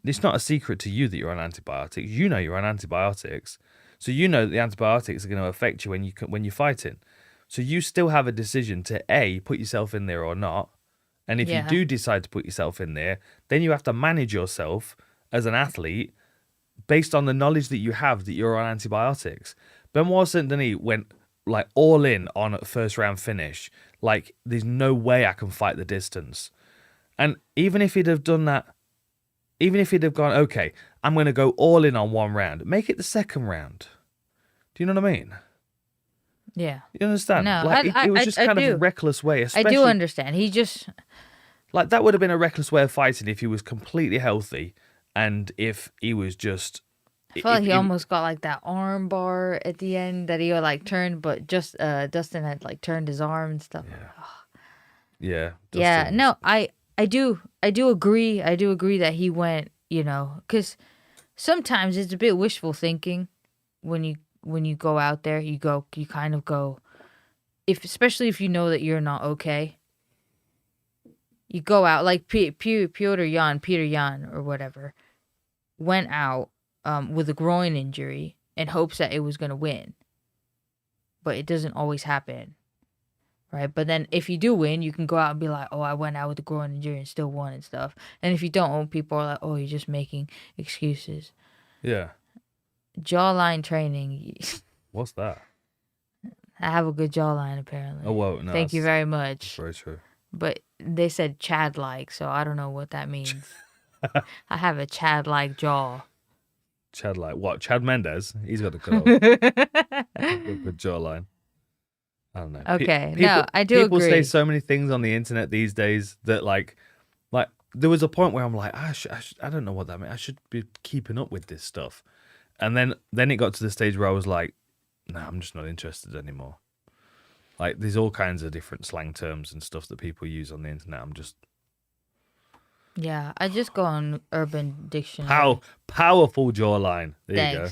it's not a secret to you that you're on antibiotics. You know you're on antibiotics. So you know that the antibiotics are going to affect you when you're fighting. So you still have a decision to A, put yourself in there or not. And if you do decide to put yourself in there, then you have to manage yourself as an athlete based on the knowledge that you have that you're on antibiotics. Benoit Saint-Denis went like all in on a first round finish. Like there's no way I can fight the distance. And even if he'd have done that, even if he'd have gone, okay, I'm going to go all in on one round, make it the second round. Do you know what I mean? Yeah. You understand? No, like, it was just kind of a reckless way. I do understand. He just... Like, that would have been a reckless way of fighting if he was completely healthy and if he was just... I feel like he almost got like that arm bar at the end that he like turned, but just Dustin had like turned his arm and stuff. Yeah. Yeah. No, I do agree. I do agree that he went, you know, because sometimes it's a bit wishful thinking when you go out there. You kind of go, especially if you know that you're not okay. You go out like Peter Yan or whatever went out with a groin injury in hopes that it was going to win. But it doesn't always happen. Right? But then if you do win, you can go out and be like, oh, I went out with a groin injury and still won and stuff. And if you don't, people are like, oh, you're just making excuses. Yeah. Jawline training. What's that? I have a good jawline, apparently. Oh, well, no. Thank you very much. That's very true. But they said Chad-like, so I don't know what that means. I have a Chad-like jaw. Chad-like. What? Chad Mendes? He's got a good jawline. I don't know. Okay, no, I do people agree. People say so many things on the internet these days that like there was a point where I'm like, I don't know what that means. I should be keeping up with this stuff. And then it got to the stage where I was like, no, I'm just not interested anymore. Like, there's all kinds of different slang terms and stuff that people use on the internet. I'm just... Yeah, I just go on Urban Dictionary. Powerful jawline. There Thanks. you go.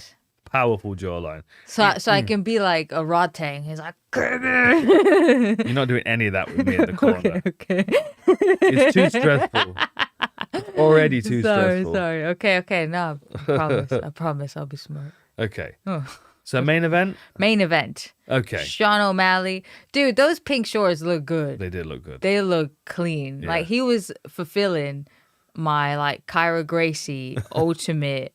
Powerful jawline. So I can be like a Rotang. He's like, You're not doing any of that with me in the corner. Okay. It's too stressful. It's already too stressful. Sorry. Okay. No, I promise I'll be smart. Okay. Oh. So main event? Main event. Okay. Sean O'Malley. Dude, those pink shorts look good. They did look good. They look clean. Yeah. Like, he was fulfilling my, like, Kyra Gracie ultimate.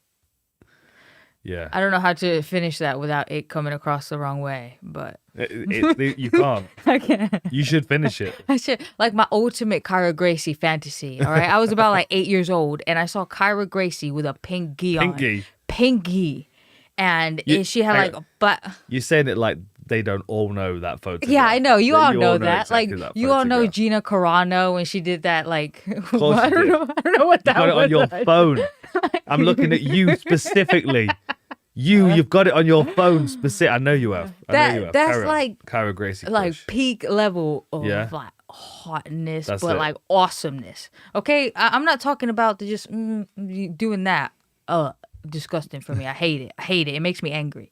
Yeah. I don't know how to finish that without it coming across the wrong way, but... You can't. I can't. You should finish it. I should, like, my ultimate Kyra Gracie fantasy, all right? I was about, like, 8 years old, and I saw Kyra Gracie with a pink gi on. Pink gi. And she had, like, You're saying it like they don't all know that photo. Yeah, I know. You all know that. Exactly, like, you all know Gina Carano when she did that, like... I don't know what that was. You got it on your phone. I'm looking at you specifically. You've got it on your phone specific. I know you have. That's like Kyra Gracie push. Like peak level of like hotness, but like awesomeness. Okay, I'm not talking about just doing that. Disgusting for me. I hate it. It makes me angry.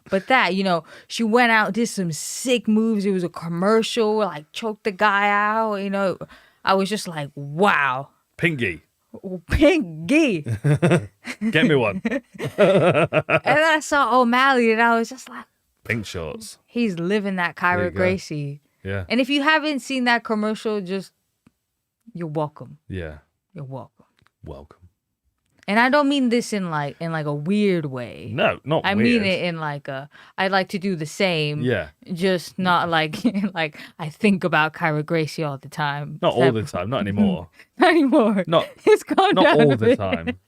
But that, you know, she went out, did some sick moves. It was a commercial, like choked the guy out. You know, I was just like, wow. Pinky. Pinky. Get me one. And then I saw O'Malley and I was just like, pink shorts. He's living that Kyra Gracie. Yeah. And if you haven't seen that commercial, just, you're welcome. Yeah. You're welcome. Welcome. And I don't mean this in like a weird way. No, not I weird. mean it in like I'd like to do the same. Yeah. Just not like like I think about Kyra Gracie all the time. Not all the time. Not anymore. Not anymore. It's gone not down all a the bit. time.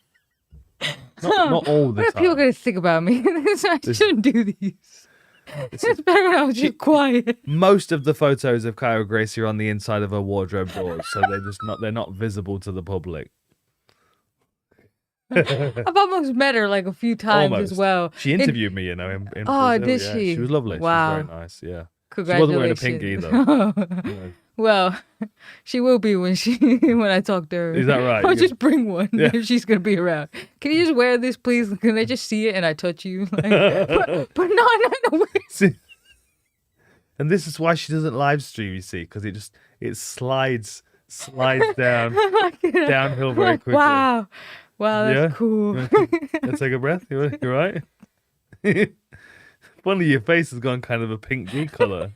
Not all the what time. are people gonna think about me? I shouldn't do these. It's better when I was just quiet. Most of the photos of Kyra Gracie are on the inside of her wardrobe doors, so they're not visible to the public. I've almost met her like a few times as well. She interviewed me, you know. In oh, Brazil. did Yeah. she? She was lovely. Wow. She was very nice. Yeah. Congratulations. She wasn't wearing a pink either. Well, she will be when I talk to her. Is that right? I'll just bring one if she's gonna be around. Can you just wear this, please? Can I just see it and I touch you? Like, but no. See, and this is why she doesn't live stream. You see, because it slides down downhill very quickly. Wow, that's cool. Let's take a breath. You right? One of your face has gone kind of a pink D color.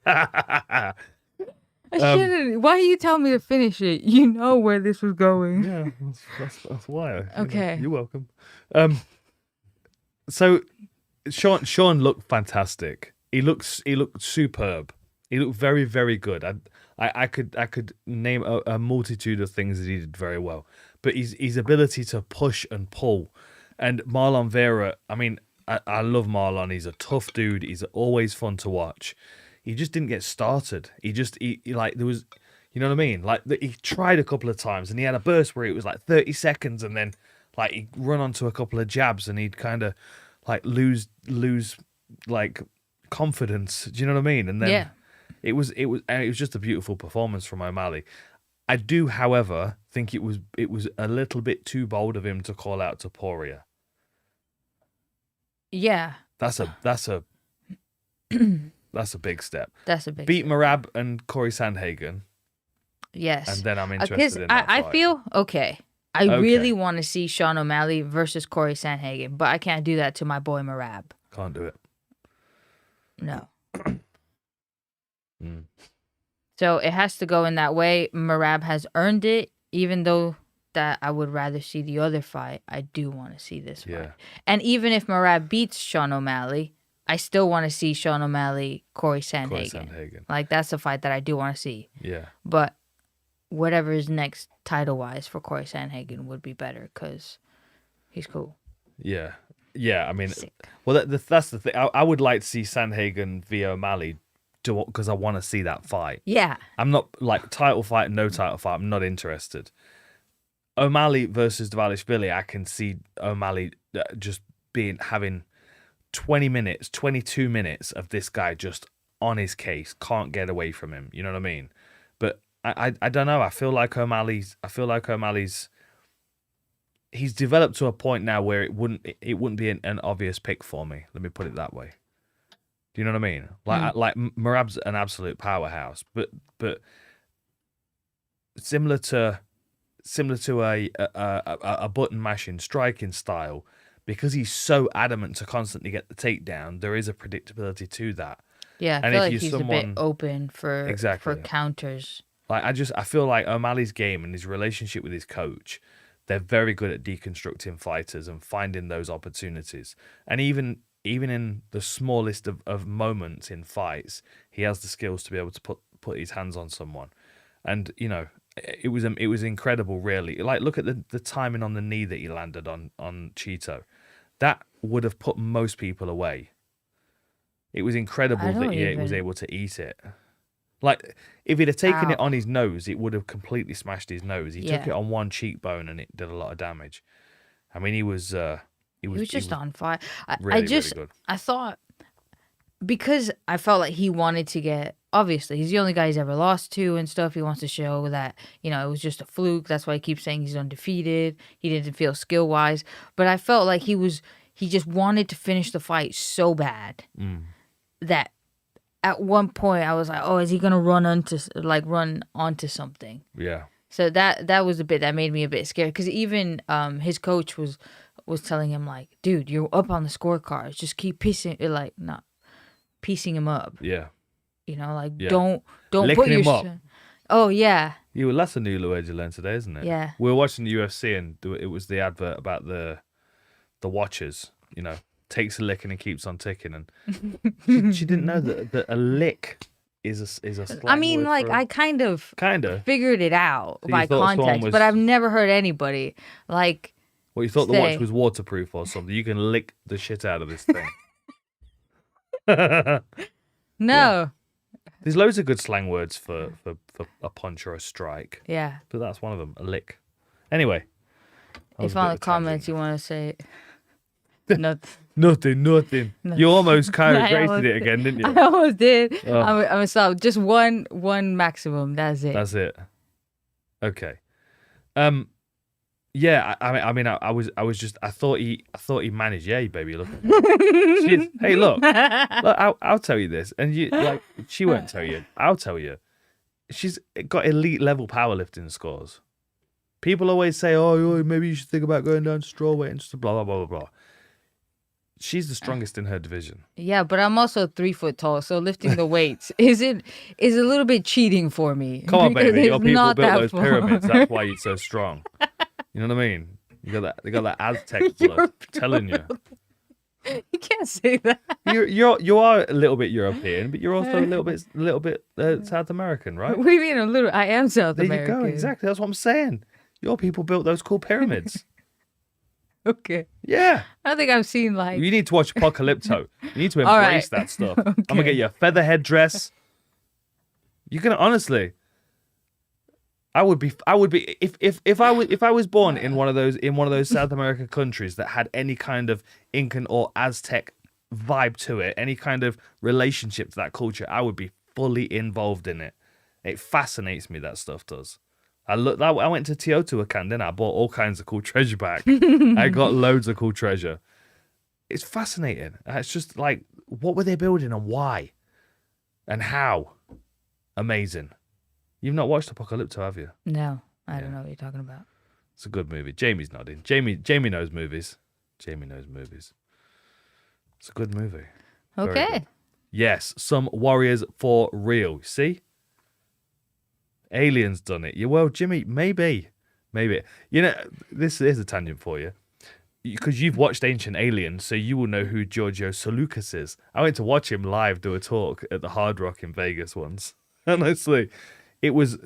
I shouldn't. Why you tell me to finish it? You know where this was going. Yeah, that's why. Okay. You're welcome. So Sean looked fantastic. He looked superb. He looked very, very good. I could name a multitude of things that he did very well. But his ability to push and pull, and Marlon Vera. I mean, I love Marlon. He's a tough dude. He's always fun to watch. He just didn't get started. He like there was, You know what I mean? Like he tried a couple of times, and he had a burst where it was like 30 seconds, and then like he'd run onto a couple of jabs, and he'd kind of like lose like confidence. Do you know what I mean? And then it was just a beautiful performance from O'Malley. I do, however, think it was a little bit too bold of him to call out to Poirier. Yeah. That's a that's a big step. That's a big Beat Merab and Corey Sandhagen. Yes. And then I'm interested in that I fight. feel okay. I really want to see Sean O'Malley versus Corey Sandhagen, but I can't do that to my boy Merab. Can't do it. No. So it has to go in that way. Merab has earned it, even though that I would rather see the other fight. I do want to see this fight. And even if Merab beats Sean O'Malley, I still want to see Sean O'Malley, Corey Sandhagen. Like, that's a fight that I do want to see. Yeah. But whatever is next title-wise for Corey Sandhagen would be better because he's cool. Yeah. Yeah, I mean, Sick. well, that's the thing. I would like to see Sandhagen via O'Malley because I want to see that fight. Yeah. I'm not, like, title fight, no title fight, I'm not interested. O'Malley versus Dvalishvili, I can see O'Malley just having 20 minutes, 22 minutes of this guy just on his case, can't get away from him. You know what I mean? But I don't know. I feel like O'Malley's he's developed to a point now where it wouldn't be an obvious pick for me. Let me put it that way. Do you know what I mean? Like Merab's an absolute powerhouse, but similar to a button mashing striking style, because he's so adamant to constantly get the takedown, there is a predictability to that. Yeah, I And feel if like you're he's a bit open for counters. Like I feel like O'Malley's game and his relationship with his coach, they're very good at deconstructing fighters and finding those opportunities. And even in the smallest of moments in fights, he has the skills to be able to put his hands on someone. And you know, it was incredible, really. Like, look at the timing on the knee that he landed on Cheeto. That would have put most people away. It was incredible that he was able to eat it. Like, if he'd have taken it on his nose, it would have completely smashed his nose. He took it on one cheekbone and it did a lot of damage. I mean, he was just on fire. Really good. I thought, because I felt like he wanted to get, obviously, he's the only guy he's ever lost to and stuff. He wants to show that, you know, it was just a fluke. That's why he keeps saying he's undefeated. He didn't feel skill-wise. But I felt like he just wanted to finish the fight so bad that at one point I was like, oh, is he going to run onto something? Yeah. So that was a bit that made me a bit scared, because even his coach was telling him, like, dude, you're up on the scorecards. Just keep piecing him up. Yeah. You know, like, don't Licking put him up. Oh yeah. That's a new word you learned today, isn't it? Yeah. We were watching the UFC and it was the advert about the watchers. You know, takes a licking and keeps on ticking, and she didn't know that a lick is a slang I mean, word like, I kind of figured it out So by context, but I've never heard anybody like. Well, you thought the watch was waterproof or something. You can lick the shit out of this thing. No. Yeah. There's loads of good slang words for a punch or a strike. Yeah. But that's one of them, a lick. Anyway. If on the comments you want to say Nothing. You almost kind of created it again, didn't you? I almost did. Oh. I'm gonna stop. Just one maximum. That's it. Okay. Yeah. I thought he managed. Yeah, baby. Look. Hey, look. I'll tell you this, and she won't tell you. I'll tell you. She's got elite level powerlifting scores. People always say, "Oh, maybe you should think about going down to strawweight and just blah blah blah blah blah." She's the strongest in her division. Yeah, but I'm also 3 foot tall, so lifting the weights is a little bit cheating for me. Come on, baby. Your people built those far. pyramids. That's why you're so strong. You know what I mean? They got that Aztec blood. I'm telling you. You can't say that. You are a little bit European, but you're also a little bit South American, right? What do you mean a little? I am South American. There you go. Exactly. That's what I'm saying. Your people built those cool pyramids. Okay. Yeah. I don't think I've seen like. You need to watch Apocalypto. You need to embrace that stuff. Okay. I'm gonna get you a feather headdress. You're gonna honestly. I would be if I was born in one of those South American countries that had any kind of Incan or Aztec vibe to it, any kind of relationship to that culture, I would be fully involved in it. It fascinates me, that stuff does. I went to Teotihuacan, didn't I? Bought all kinds of cool treasure back. I got loads of cool treasure. It's fascinating. It's just like, what were they building and why? And how? Amazing. You've not watched Apocalypto, have you? No, I don't know what you're talking about. It's a good movie. Jamie's nodding. Jamie knows movies. Jamie knows movies. It's a good movie. Okay. Good. Yes, some warriors for real. See? Aliens done it. Yeah, well, Jimmy, maybe. You know, this is a tangent for you. Because you've watched Ancient Aliens, so you will know who Giorgio Solukas is. I went to watch him live do a talk at the Hard Rock in Vegas once. Honestly, it was...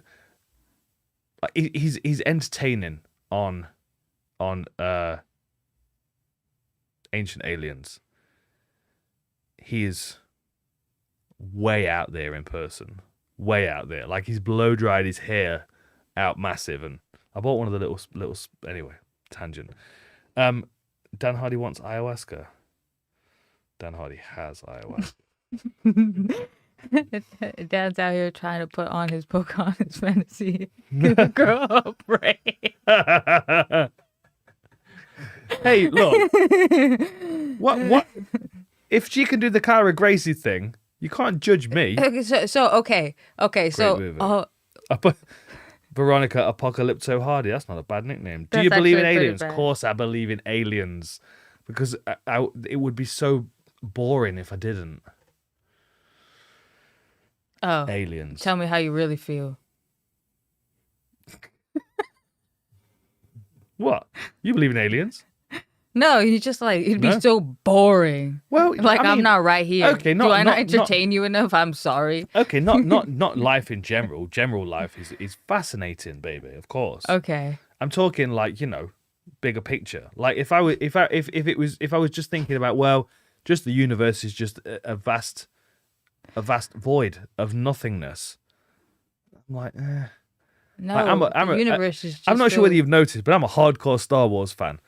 He's entertaining on Ancient Aliens. He is way out there in person. Way out there. Like, he's blow dried his hair out massive. And I bought one of the little anyway, tangent. Dan Hardy wants ayahuasca. Dan Hardy has ayahuasca. Dan's out here trying to put on his Pocahontas fantasy. Girl up, right? Hey, look. What? If she can do the Cara Gracie thing, you can't judge me. Okay. Veronica Apocalypto Hardy. That's not a bad nickname. Do That's you believe in actually pretty aliens? Of bad. course I believe in aliens. Because it would be so boring if I didn't. Oh, Aliens. tell me how you really feel. What? You believe in aliens? No, you just like, it'd be No? so boring. Well, Like, I mean, I'm not right here. okay, Do I not not- entertain you enough? I'm sorry. Okay, not life in general. General life is fascinating, baby. Of course. Okay. I'm talking like, bigger picture. Like if I was just thinking about, well, just the universe is just a vast void of nothingness. I'm like, No, I'm the universe is just I'm not sure whether filled- you've noticed, but I'm a hardcore Star Wars fan.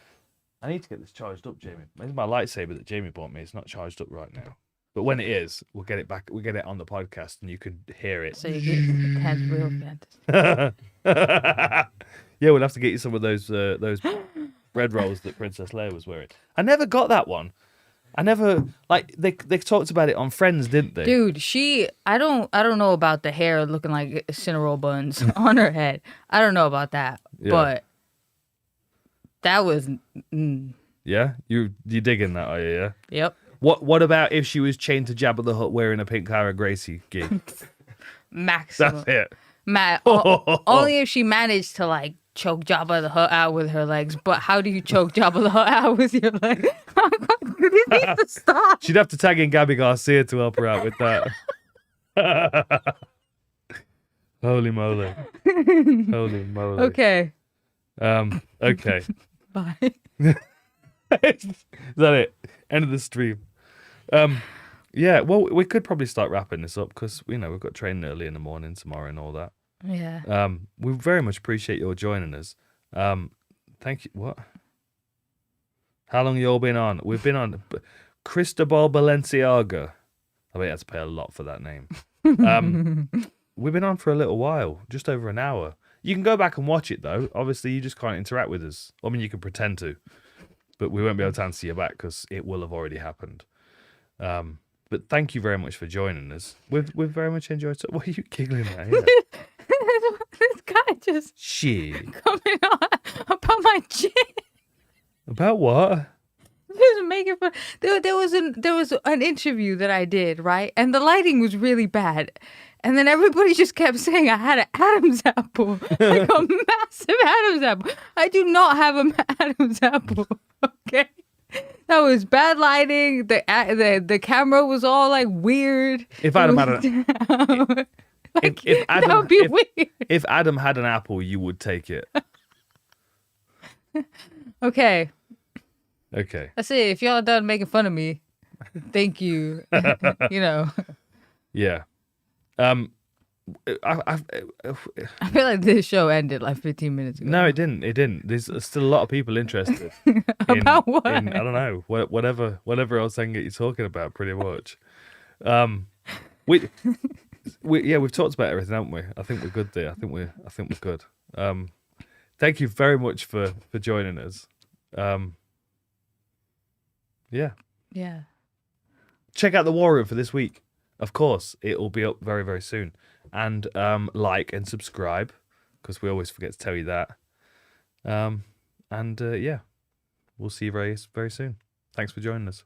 I need to get this charged up, Jamie. This is my lightsaber that Jamie bought me. It's not charged up right now. But when it is, we'll get it back. We'll get it on the podcast and you can hear it. So you get Ken's real fantasy. Yeah, we'll have to get you some of those bread rolls that Princess Leia was wearing. I never got that one. I never they talked about it on Friends, didn't they? Dude, I don't know about the hair looking like cinnamon buns on her head. I don't know about that. Yeah. But that was Yeah, you digging that, are you? Yeah. yep. What about if she was chained to Jabba the Hutt wearing a pink Cara Gracie gig? Maximum. That's it. Only if she managed to like choke Jabba the Hutt out with her legs. But how do you choke Jabba the Hutt out with your legs? You need to stop. She'd have to tag in Gabby Garcia to help her out with that. Holy moly. Holy moly. Okay. Okay. Bye. Is that it? End of the stream. Yeah, well, we could probably start wrapping this up because, we've got training early in the morning tomorrow and all that. Yeah. We very much appreciate your joining us. Thank you. What? How long you all been on? We've been on Cristobal Balenciaga. I bet you had to pay a lot for that name. We've been on for a little while, just over an hour. You can go back and watch it, though. Obviously, you just can't interact with us. I mean, you can pretend to, but we won't be able to answer you back because it will have already happened. But thank you very much for joining us. We've very much enjoyed it. What are you giggling at? Yeah. This guy just Shit. coming on about my chin. About what? Just making fun. There was an interview that I did, right? And the lighting was really bad. And then everybody just kept saying I had an Adam's apple, like a massive Adam's apple. I do not have an Adam's apple. Okay, that was bad lighting. The camera was all like weird. If Adam had that would be weird. If Adam had an apple, you would take it. Okay, Okay. that's it. If y'all are done making fun of me, thank you. Yeah. I feel like this show ended like 15 minutes ago. No, it didn't. It didn't. There's still a lot of people interested. About what? I don't know. Whatever else I can get you talking about, pretty much. We've talked about everything, haven't we? I think we're good there. I think we're good. Thank you very much for joining us. Yeah. Yeah. Check out the War Room for this week. Of course, it will be up very, very soon. And like and subscribe, because we always forget to tell you that. Yeah, we'll see you very, very soon. Thanks for joining us.